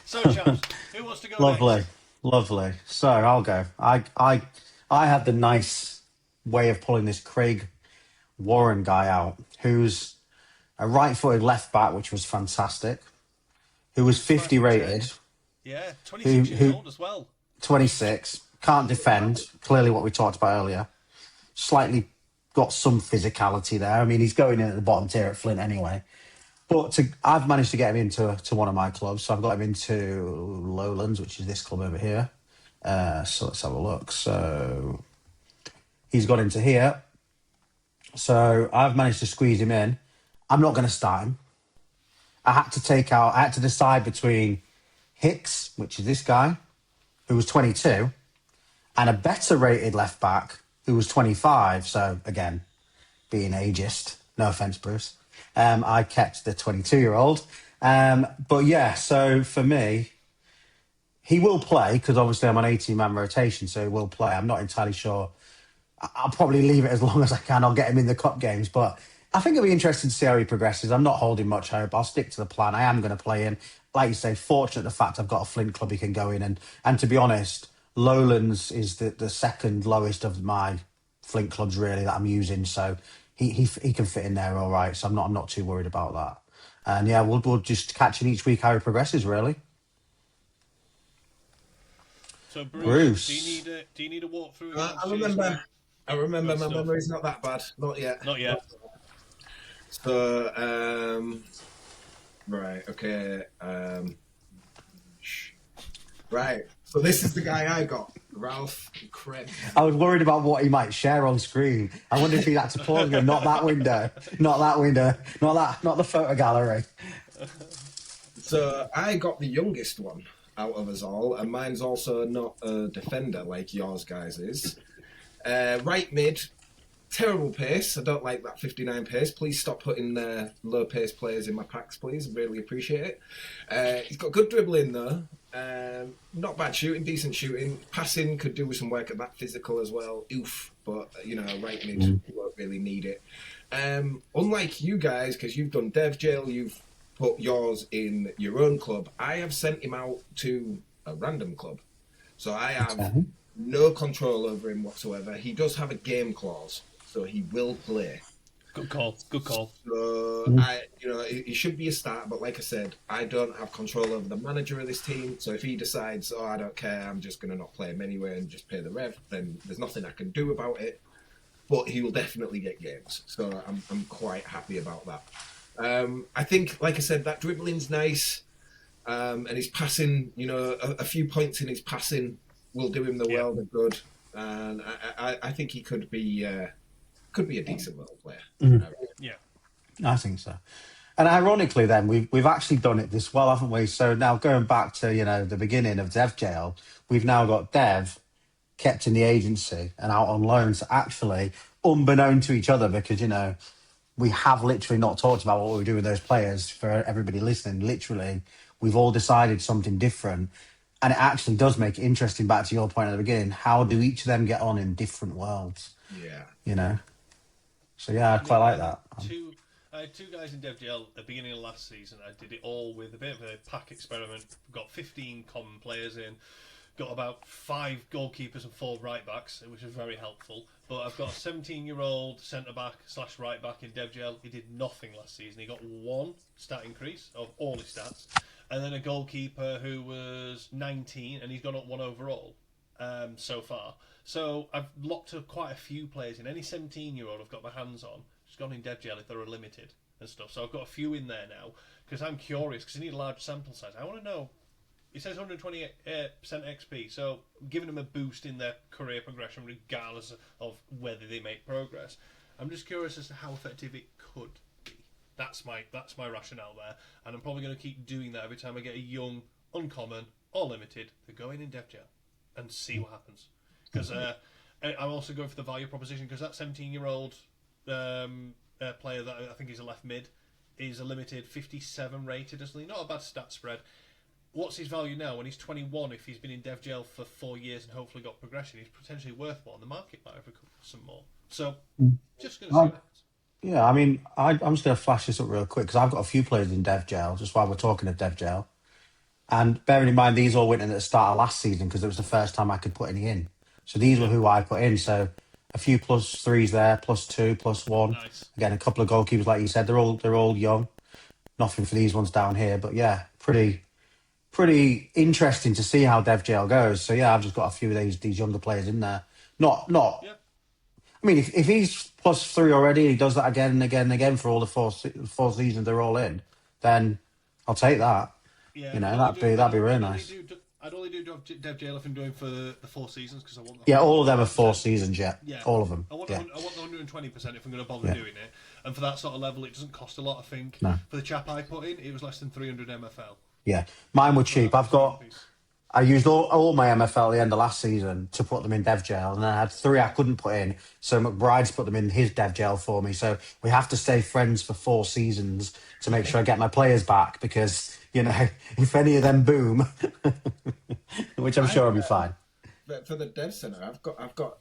So, chaps, who wants to go next? Lovely. So I'll go. I had the nice way of pulling this Craig Warren guy out, who's a right-footed left back, which was fantastic. Who was 50 rated. Yeah, 26 years old as well. 26. Can't defend. Clearly what we talked about earlier. Slightly got some physicality there. I mean, he's going in at the bottom tier at Flint anyway. But I've managed to get him into one of my clubs. So I've got him into Lowlands, which is this club over here. So let's have a look. So he's got into here. So I've managed to squeeze him in. I'm not going to start him. I had to decide between Hicks, which is this guy, who was 22, and a better rated left back who was 25. So again, being ageist, no offence, Bruce. I kept the 22-year-old. But yeah, so for me, he will play because obviously I'm on 18-man rotation, so he will play. I'm not entirely sure. I'll probably leave it as long as I can. I'll get him in the cup games, but I think it'll be interesting to see how he progresses. I'm not holding much hope. I'll stick to the plan. I am going to play him. Like you say, fortunate the fact I've got a Flint club he can go in. And to be honest, Lowlands is the second lowest of my Flint clubs really that I'm using. So he can fit in there all right. So I'm not too worried about that. And yeah, we'll just catch him each week how he progresses really. So Bruce. Do you need a walkthrough? I remember my memory's not that bad. Not yet. So, right, okay. Right, so this is the guy I got, Ralph Krebs. I was worried about what he might share on screen. I wonder if he had to pause and go, not that window, not the photo gallery. So I got the youngest one out of us all, and mine's also not a defender like yours guys is. Right mid, terrible pace. I don't like that 59 pace. Please stop putting low pace players in my packs, please. Really appreciate it. He's got good dribbling though. Not bad shooting, decent shooting. Passing could do with some work at that. Physical as well. Oof. But right mid, you won't really need it. Unlike you guys, because you've done dev jail, you've put yours in your own club. I have sent him out to a random club, so I have no control over him whatsoever. He does have a game clause, so he will play. Good call. So he should be a start, but like I said, I don't have control over the manager of this team. So if he decides, I don't care, I'm just going to not play him anyway and just pay the rev, then there's nothing I can do about it. But he will definitely get games, so I'm quite happy about that. I think, like I said, that dribbling's nice. And his passing, a few points in his passing will do him the Yeah. world of good. And I think he could be a decent little player. Yeah. I think so. And ironically, then we've actually done it this well, haven't we? So now going back to the beginning of Dev Jail, we've now got Dev kept in the agency and out on loan. So actually, unbeknown to each other, because we have literally not talked about what we do with those players for everybody listening. Literally, we've all decided something different, and it actually does make it interesting. Back to your point at the beginning, how do each of them get on in different worlds? Yeah. So yeah, I quite like that. I had two guys in DevGL at the beginning of last season. I did it all with a bit of a pack experiment. Got 15 common players in. Got about 5 goalkeepers and 4 right backs, which was very helpful. But I've got a 17-year-old centre back / right back in DevGL. He did nothing last season. He got 1 stat increase of all his stats, and then a goalkeeper who was 19, and he's gone up 1 overall so far. So I've locked up quite a few players in. Any 17-year-old I've got my hands on has gone in DevGL if they're limited and stuff. So I've got a few in there now because I'm curious, because I need a large sample size. I want to know. It says 120% XP, so giving them a boost in their career progression regardless of whether they make progress. I'm just curious as to how effective it could be. That's my rationale there, and I'm probably going to keep doing that every time I get a young, uncommon, or limited to go in DevGel and see what happens. Because I'm also going for the value proposition, because that 17-year-old player that I think is a left mid is a limited 57 rated, isn't he? Not a bad stat spread. What's his value now when he's 21? If he's been in DevGel for 4 years and hopefully got progression, he's potentially worth more. The market might have recovered some more. So, just going to see what happens. Yeah, I mean, I'm just going to flash this up real quick because I've got a few players in DevGel, just while we're talking of DevGel. And bearing in mind, these all went in at the start of last season because it was the first time I could put any in. So these were who I put in. So a few +3s there, +2, +1. Nice. Again, a couple of goalkeepers, like you said, they're all young. Nothing for these ones down here, but yeah, pretty interesting to see how DevGL goes. So yeah, I've just got a few of these younger players in there. Not. Yeah. I mean, if he's +3 already, he does that again and again and again for all the four seasons they're all in, then I'll take that. Yeah, That'd be really nice. I'd only do DevGL if I'm doing for the 4 seasons, because I want. Yeah, all of them are 4 seasons. Yeah, all of them. I want yeah. I want the 120% if I'm going to bother doing it, and for that sort of level, it doesn't cost a lot. I think No. for the chap I put in, it was less than 300 MFL. Yeah, mine were cheap. I used all my MFL at the end of last season to put them in DevGel, and then I had 3 I couldn't put in. So McBride's put them in his DevGel for me. So we have to stay friends for 4 seasons to make sure I get my players back, because if any of them boom, which I'm sure will be fine. For the Dev Center, I've got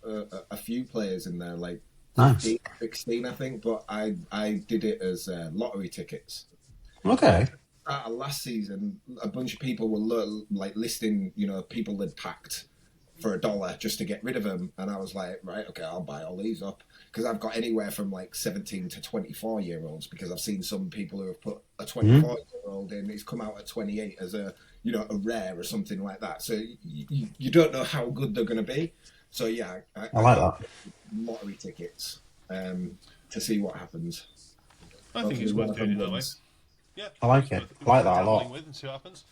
a few players in there, like Nice. 15, 16, I think, but I did it as lottery tickets. Okay. Last season, a bunch of people were listing, people had packed for $1 just to get rid of them, and I was like, right, okay, I'll buy all these up, because I've got anywhere from 17 to 24-year-olds, because I've seen some people who have put a 24-year-old in, he's come out at 28 as a rare or something like that. So you don't know how good they're going to be. So yeah, I like that. Lottery tickets to see what happens. I think it's worth doing it that way. Yeah, I like it. I like that a lot. With and see what happens.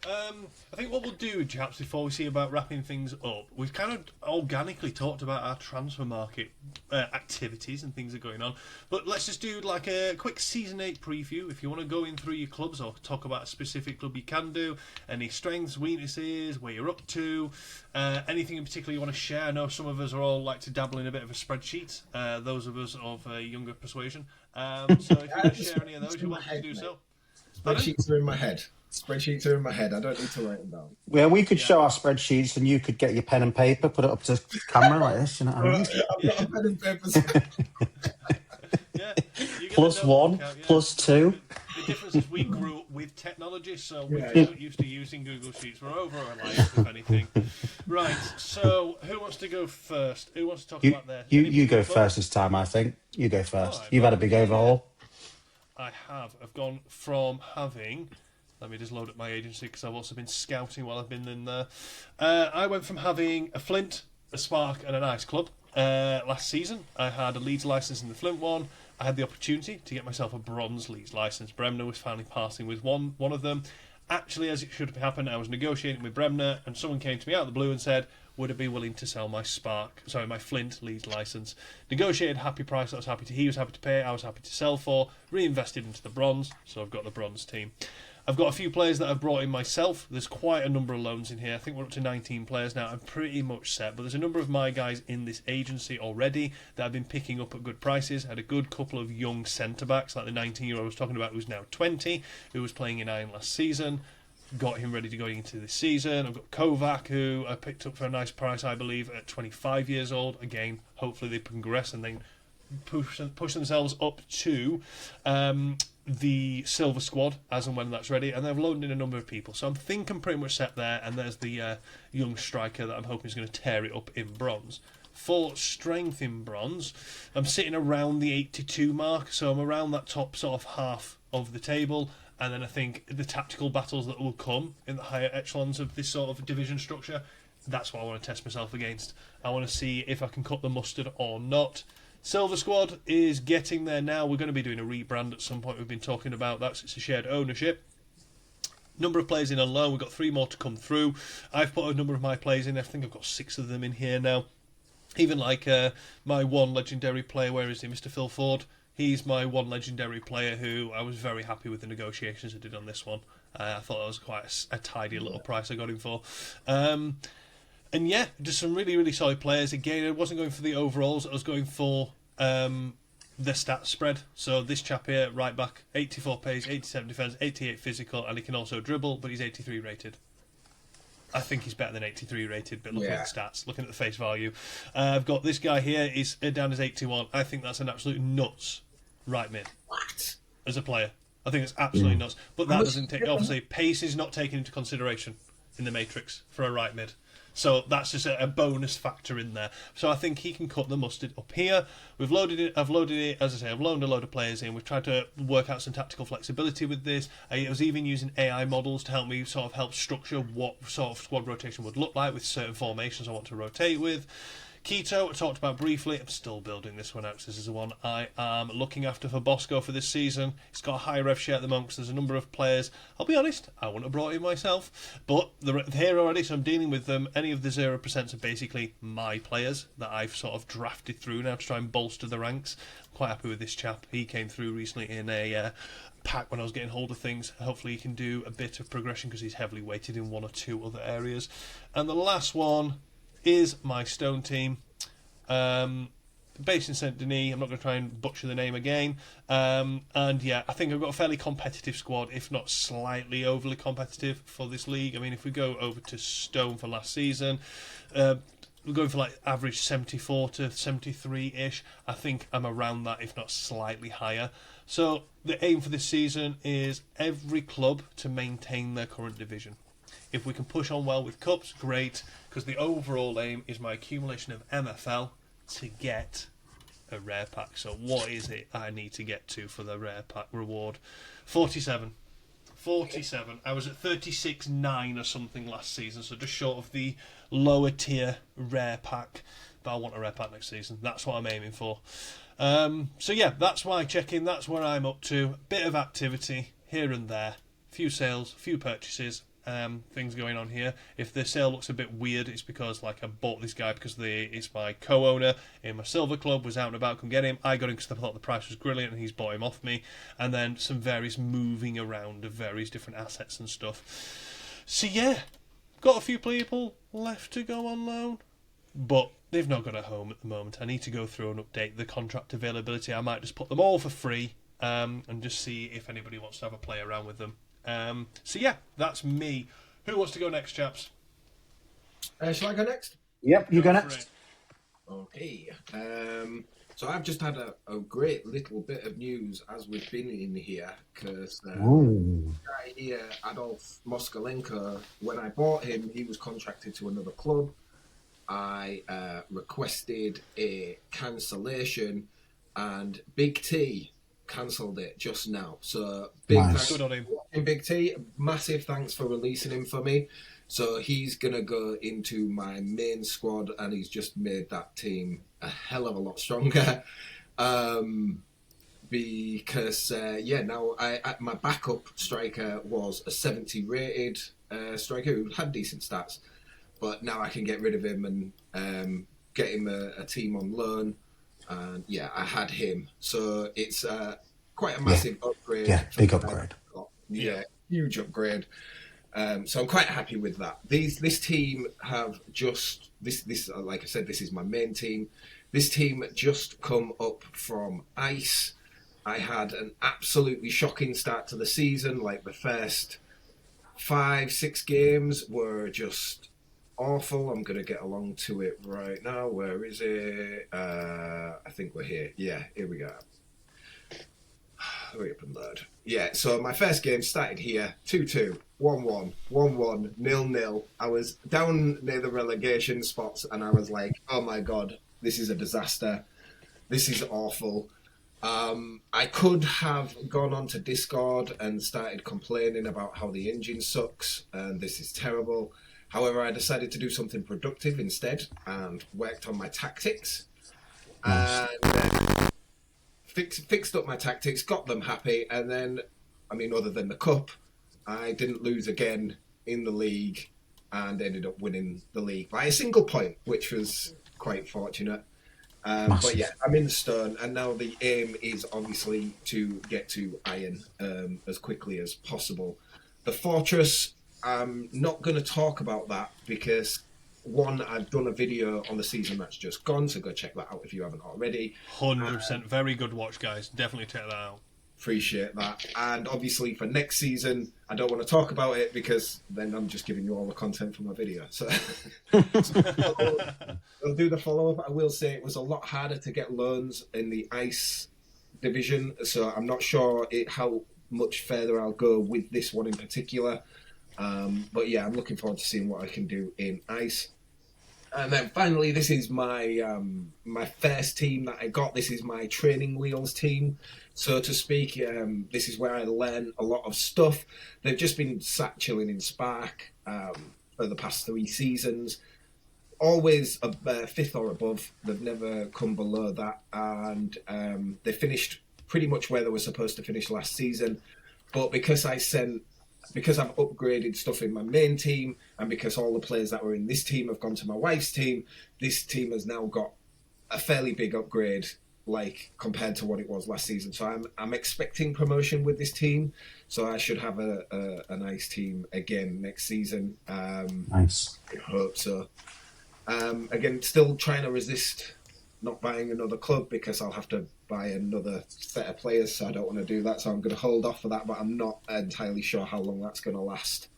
I think what we'll do, chaps, before we see about wrapping things up, we've kind of organically talked about our transfer market activities and things that are going on. But let's just do like a quick Season 8 preview. If you want to go in through your clubs or talk about a specific club, you can do. Any strengths, weaknesses, where you're up to, anything in particular you want to share. I know some of us are all like to dabble in a bit of a spreadsheet, those of us of younger persuasion. So if you want to share any of those, you're welcome to do so. Spreadsheets are in my head. I don't need to write them down. Well, we could show our spreadsheets, and you could get your pen and paper, put it up to camera like this. You know what I mean? I've got a pen and paper. +1, +2. The difference is we grew up with technology, so we're not used to using Google Sheets. We're over-reliant, if anything. Right, so who wants to go first? Who wants to talk about their... You go first this time, I think. You go first. You've had a big overhaul. I have. I've gone from having... Let me just load up my agency, because I've also been scouting while I've been in there. I went from having a Flint, a Spark and an Ice Club last season. I had a Leeds licence in the Flint one. I had the opportunity to get myself a bronze Leeds licence. Bremner was finally passing with one of them. Actually, as it should have happened, I was negotiating with Bremner, and someone came to me out of the blue and said, would I be willing to sell my my Flint Leeds license? Negotiated happy price. He was happy to pay. I was happy to sell for. Reinvested into the bronze, so I've got the bronze team. I've got a few players that I've brought in myself. There's quite a number of loans in here. I think we're up to 19 players now. I'm pretty much set, but there's a number of my guys in this agency already that I've been picking up at good prices. I had a good couple of young centre-backs, like the 19-year-old I was talking about, who's now 20, who was playing in Iron last season. Got him ready to go into this season. I've got Kovac, who I picked up for a nice price, I believe, at 25 years old. Again, hopefully they progress and then push themselves up to the silver squad as and when that's ready, and they've loaded in a number of people, so I think I'm pretty much set there. And there's the young striker that I'm hoping is going to tear it up in bronze. For strength in bronze, I'm sitting around the 82 mark, so I'm around that top sort of half of the table. And then I think the tactical battles that will come in the higher echelons of this sort of division structure, that's what I want to test myself against. I want to see if I can cut the mustard or not. Silver Squad is getting there now. We're going to be doing a rebrand at some point. We've been talking about that. It's a shared ownership. Number of players in on loan. We've got 3 more to come through. I've put a number of my players in. I think I've got 6 of them in here now. Even like my one legendary player. Where is he? Mr. Phil Ford. He's my one legendary player who I was very happy with the negotiations I did on this one. I thought that was quite a tidy little price I got him for. And yeah, just some really, really solid players. Again, I wasn't going for the overalls. I was going for the stats spread. So this chap here, right back, 84 pace, 87 defence, 88 physical, and he can also dribble, but he's 83 rated. I think he's better than 83 rated, but looking at the stats, looking at the face value. I've got this guy here, he's down as 81. I think that's an absolute nuts right mid. What? As a player. I think it's absolutely nuts. But that doesn't take... Obviously, pace is not taken into consideration in the matrix for a right mid. So that's just a bonus factor in there. So I think he can cut the mustard up here. We've loaded it. I've loaded it. As I say, I've loaned a load of players in. We've tried to work out some tactical flexibility with this. I was even using AI models to help me help structure what sort of squad rotation would look like with certain formations I want to rotate with. Keto, I talked about briefly. I'm still building this one out because this is the one I am looking after for Bosco for this season. It's got a high rev share at the moment because there's a number of players. I'll be honest, I wouldn't have brought in myself, but they're here already, so I'm dealing with them. Any of the 0% are basically my players that I've sort of drafted through now to try and bolster the ranks. I'm quite happy with this chap. He came through recently in a pack when I was getting hold of things. Hopefully he can do a bit of progression because he's heavily weighted in 1 or 2 other areas. And the last one is my stone team, based in Saint Denis. I'm not going to try and butcher the name again. And yeah, I think I've got a fairly competitive squad, if not slightly overly competitive for this league. I mean, if we go over to Stone for last season, we're going for like average 74 to 73-ish. I think I'm around that, if not slightly higher. So the aim for this season is every club to maintain their current division. If we can push on well with cups, great, because the overall aim is my accumulation of MFL to get a rare pack. So what is it I need to get to for the rare pack reward? 47. 47. I was at 36.9 or something last season, so just short of the lower tier rare pack. But I want a rare pack next season. That's what I'm aiming for. So yeah, that's my check-in. That's where I'm up to. Bit of activity here and there. Few sales, few purchases. Things going on here. If the sale looks a bit weird, it's because I bought this guy because it's my co-owner in my silver club, was out and about, come get him. I got him because I thought the price was brilliant and he's bought him off me. And then some various moving around of various different assets and stuff. So yeah, got a few people left to go on loan, but they've not got a home at the moment. I need to go through and update the contract availability. I might just put them all for free and just see if anybody wants to have a play around with them. So yeah, that's me. Who wants to go next, chaps? Shall I go next? Yep, you go next. Okay. So I've just had a great little bit of news as we've been in here, because guy here, Adolf Moskalenko, when I bought him, he was contracted to another club. I requested a cancellation, and Big T cancelled it just now. So thanks. Good on him. Big T, massive thanks for releasing him for me. So he's gonna go into my main squad, and he's just made that team a hell of a lot stronger. because now my backup striker was a 70 rated striker who had decent stats, but now I can get rid of him and get him a team on loan, and yeah, I had him, so it's quite a massive upgrade. Yeah, big upgrade. Yeah, huge upgrade. So I'm quite happy with that. This team have just this like I said, this is my main team. This team just come up from ice. I had an absolutely shocking start to the season. Like the first 5-6 games were just awful. I'm going to get along to it right now. Where is it? I think we're here. Yeah, here we go. Hurry up and load. Yeah, so my first game started here, 2-2, 1-1, 1-1, 0-0. I was down near the relegation spots and I was like, oh my God, this is a disaster. This is awful. I could have gone onto Discord and started complaining about how the engine sucks and this is terrible. However, I decided to do something productive instead and worked on my tactics. And fixed up my tactics, got them happy, and then, I mean, other than the cup, I didn't lose again in the league and ended up winning the league by a single point, which was quite fortunate. But yeah, I'm in the stone, and now the aim is obviously to get to iron as quickly as possible. The fortress, I'm not going to talk about that because one, I've done a video on the season that's just gone, so go check that out if you haven't already. 100%, very good watch, guys. Definitely check that out. Appreciate that. And obviously for next season, I don't want to talk about it because then I'm just giving you all the content from my video. So I'll do the follow-up. I will say it was a lot harder to get loans in the ice division, so I'm not sure how much further I'll go with this one in particular. But yeah, I'm looking forward to seeing what I can do in ice. And then finally, this is my my first team that I got. This is my training wheels team, so to speak. This is where I learn a lot of stuff. They've just been sat chilling in Spark for the past 3 seasons. Always a 5th or above. They've never come below that. And they finished pretty much where they were supposed to finish last season. But because I've upgraded stuff in my main team, and because all the players that were in this team have gone to my wife's team, this team has now got a fairly big upgrade, like compared to what it was last season. So I'm expecting promotion with this team. So I should have a nice team again next season. Nice. I hope so. Again, still trying to resist not buying another club because I'll have to buy another set of players, so I don't want to do that, so I'm going to hold off for that, but I'm not entirely sure how long that's going to last.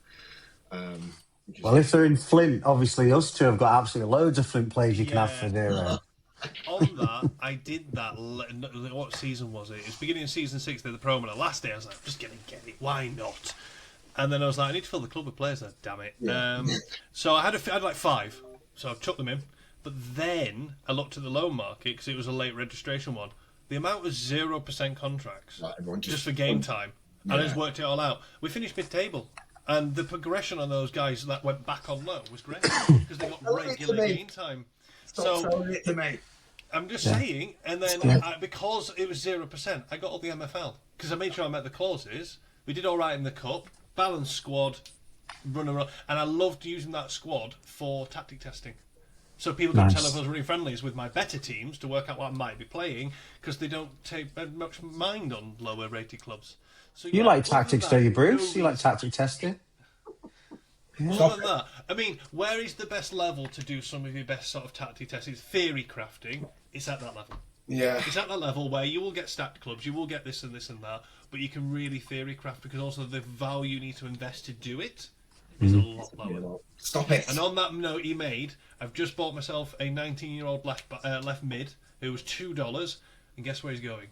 Well, if they're in Flint, obviously us two have got absolutely loads of Flint players you can have for their... On that, I did that. What season was it? It was beginning of season 6. They had the promo. The last day, I was like, I'm just going to get it. Why not? And then I was like, I need to fill the club with players. Then, damn it. Yeah. So I had like 5. So I chucked them in. But then I looked at the loan market because it was a late registration one. The amount was 0% contracts just for game time. And I just worked it all out. We finished mid-table. And the progression on those guys that went back on loan was great because they got regular game time. Stop selling it to me. I'm just saying, and then because it was 0%, I got all the MFL because I made sure I met the clauses. We did all right in the cup, balanced squad, runner up, and I loved using that squad for tactic testing. So people can tell if I was running friendlies with my better teams to work out what I might be playing because they don't take much mind on lower rated clubs. So you like tactics, do you, Bruce? You like tactic testing? Yeah. Other than that, I mean, where is the best level to do some of your best sort of tactic tests? Theory crafting. It's at that level. Yeah. It's at that level where you will get stacked clubs, you will get this and this and that, but you can really theory craft because also the value you need to invest to do it is a lot lower. Stop it. And on that note he made, I've just bought myself a 19-year-old left mid who was $2, and guess where he's going?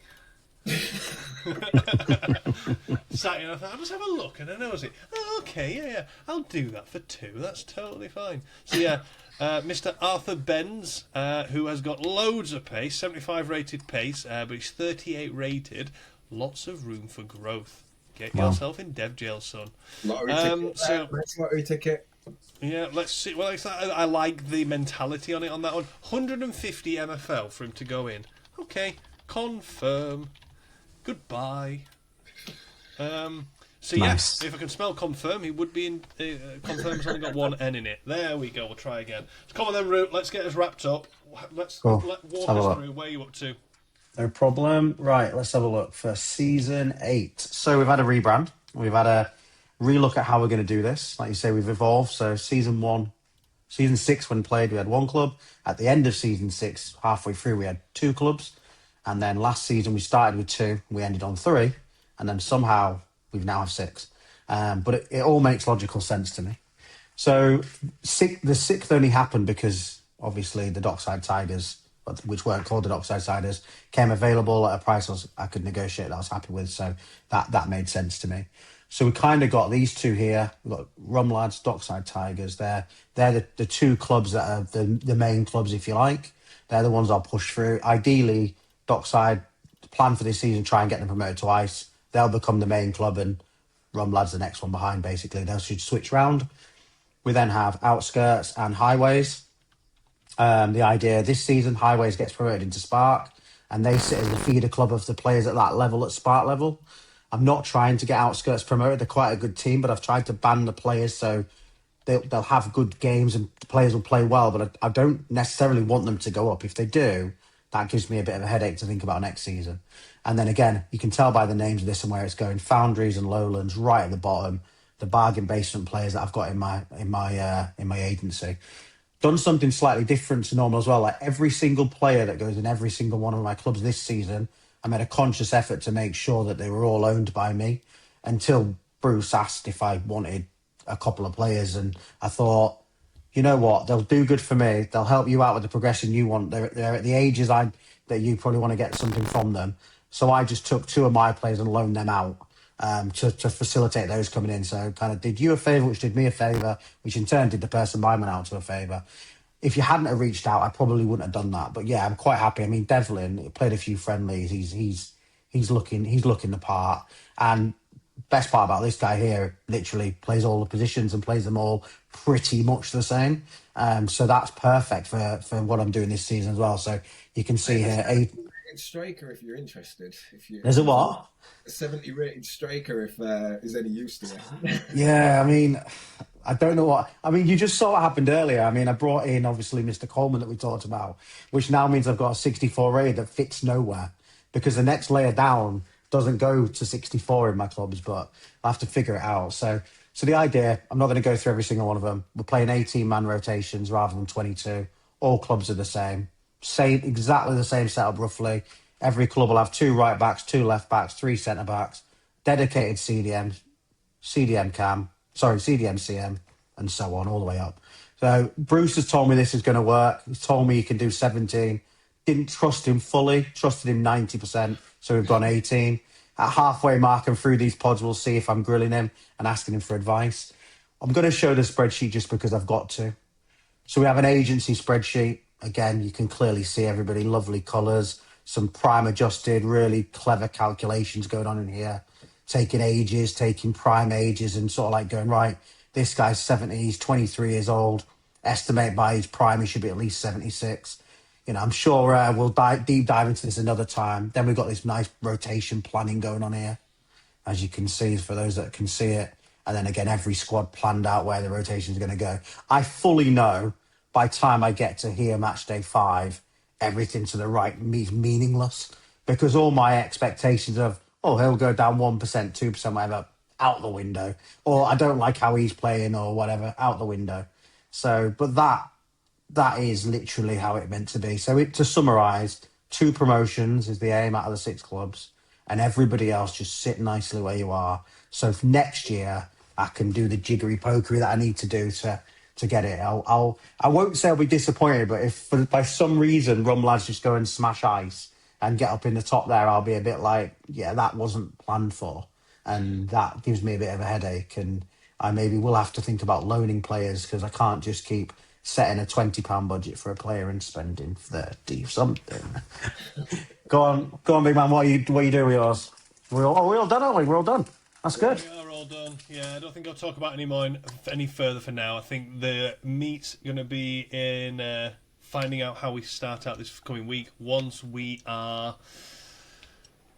Sat in, I thought, I'll just have a look, and I noticed it. Oh, okay, yeah, I'll do that for 2. That's totally fine. So yeah, Mr. Arthur Benz, who has got loads of pace, 75 rated pace, but he's 38 rated. Lots of room for growth. Get yourself in dev jail, son. Lottery ticket. Nice lottery ticket. Yeah, let's see. Well, I like the mentality on it on that one. 150 MFL for him to go in. Okay, confirm. Goodbye. So Nice. yeah, if I can spell confirm, he would be in. Confirm has only got one N in it. There we go. We'll try again. So come on then, Root. Let's get us wrapped up. Let's Cool. walk have a us look. through. Where are you up to? No problem. Right, let's have a look for season 8. So we've had a rebrand. We've had a relook at how we're going to do this. Like you say, we've evolved. So season 6 when played, we had 1 club. At the end of season 6, halfway through, we had 2 clubs. And then last season we started with 2, we ended on 3, and then somehow we've now have 6. But it all makes logical sense to me. So the 6th only happened because obviously the Dockside Tigers, which weren't called the Dockside Tigers, came available at a price I could negotiate that I was happy with. So that made sense to me. So we kind of got these 2 here. We've got Rum Lads, Dockside Tigers. They're the 2 clubs that are the main clubs, if you like. They're the ones I'll push through. Ideally, Dockside plan for this season, try and get them promoted to Ice. They'll become the main club, and Rum Lads the next one behind, basically. They'll should switch round. We then have Outskirts and Highways. The idea this season, Highways gets promoted into Spark, and they sit as the feeder club of the players at that level, at Spark level. I'm not trying to get Outskirts promoted. They're quite a good team, but I've tried to ban the players so they'll have good games and the players will play well, but I don't necessarily want them to go up. If they do, that gives me a bit of a headache to think about next season. And then again, you can tell by the names of this and where it's going. Foundries and Lowlands right at the bottom. The bargain basement players that I've got in my agency. Done something slightly different to normal as well. Like every single player that goes in every single one of my clubs this season, I made a conscious effort to make sure that they were all owned by me until Bruce asked if I wanted a couple of players, and I thought, you know what, they'll do good for me. They'll help you out with the progression you want. They're at the ages that you probably want to get something from them. So I just took 2 of my players and loaned them out to facilitate those coming in. So kind of did you a favour, which did me a favour, which in turn did the person buying one out to a favour. If you hadn't have reached out, I probably wouldn't have done that. But yeah, I'm quite happy. I mean, Devlin played a few friendlies. He's looking the part. And best part about this guy here, literally plays all the positions and plays them all pretty much the same. So that's perfect for what I'm doing this season as well. So you can see here, Striker, if you're interested. There's a what? A 70 rated striker, if is any use to you. Yeah, I mean, I don't know what. I mean, you just saw what happened earlier. I mean, I brought in obviously Mr. Coleman that we talked about, which now means I've got a 64 rated that fits nowhere because the next layer down doesn't go to 64 in my clubs, but I have to figure it out. So the idea, I'm not going to go through every single one of them. We're playing 18-man rotations rather than 22. All clubs are the same, exactly the same setup roughly. Every club will have 2 right backs, 2 left backs, 3 centre backs, dedicated CDM CM, and so on, all the way up. So Bruce has told me this is going to work. He's told me he can do 17. Didn't trust him fully, trusted him 90%, so we've gone 18. At halfway mark and through these pods, we'll see if I'm grilling him and asking him for advice. I'm going to show the spreadsheet just because I've got to. So we have an agency spreadsheet. Again, you can clearly see everybody, lovely colours, some prime adjusted, really clever calculations going on in here. Taking ages, taking prime ages and sort of like going, right, this guy's 70, he's 23 years old. Estimate by his prime, he should be at least 76. I'm sure we'll deep dive into this another time. Then we've got this nice rotation planning going on here, as you can see, for those that can see it. And then again, every squad planned out where the rotation is going to go. I fully know by the time I get to here, match day 5, everything to the right is meaningless because all my expectations of, he'll go down 1%, 2%, whatever, out the window. Or I don't like how he's playing or whatever, out the window. So, but that is literally how it meant to be. So to summarise, 2 promotions is the aim out of the 6 clubs, and everybody else just sit nicely where you are. So for next year, I can do the jiggery pokery that I need to do to get it. I won't say I'll be disappointed, but if by some reason Rum Lads just go and smash Ice and get up in the top there, I'll be a bit like, yeah, that wasn't planned for. And that gives me a bit of a headache. And I maybe will have to think about loaning players because I can't just keep setting a £20 budget for a player and spending 30 something. Go on, big man. What are you doing with yours? We're all done, aren't we? We're all done. That's good. We are all done. Yeah, I don't think I'll talk about any further for now. I think the meat's going to be in finding out how we start out this coming week. Once we are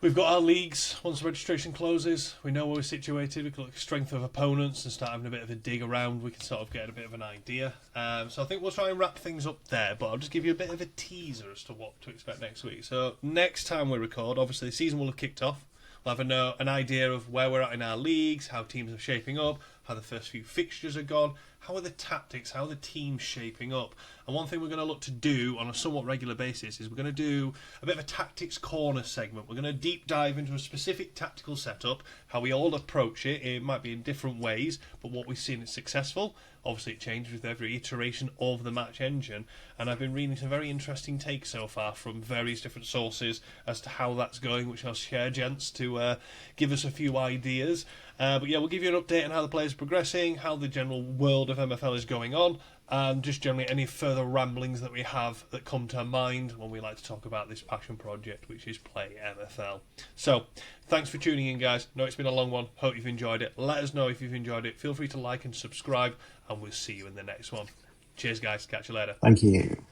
We've got our leagues. Once registration closes, we know where we're situated. We can look at strength of opponents and start having a bit of a dig around. We can sort of get a bit of an idea. So I think we'll try and wrap things up there, but I'll just give you a bit of a teaser as to what to expect next week. So next time we record, obviously the season will have kicked off. We'll have an idea of where we're at in our leagues, how teams are shaping up, how the first few fixtures are gone, how are the tactics, how are the teams shaping up. And one thing we're going to look to do on a somewhat regular basis is we're going to do a bit of a tactics corner segment. We're going to deep dive into a specific tactical setup, how we all approach it. It might be in different ways, but what we've seen is successful. Obviously it changes with every iteration of the match engine, and I've been reading some very interesting takes so far from various different sources as to how that's going, which I'll share, gents, to give us a few ideas. But yeah, we'll give you an update on how the players are progressing, how the general world of MFL is going on, and just generally any further ramblings that we have that come to mind when we like to talk about this passion project, which is Play MFL. So, thanks for tuning in, guys. I know it's been a long one. Hope you've enjoyed it. Let us know if you've enjoyed it. Feel free to like and subscribe, and we'll see you in the next one. Cheers, guys. Catch you later. Thank you.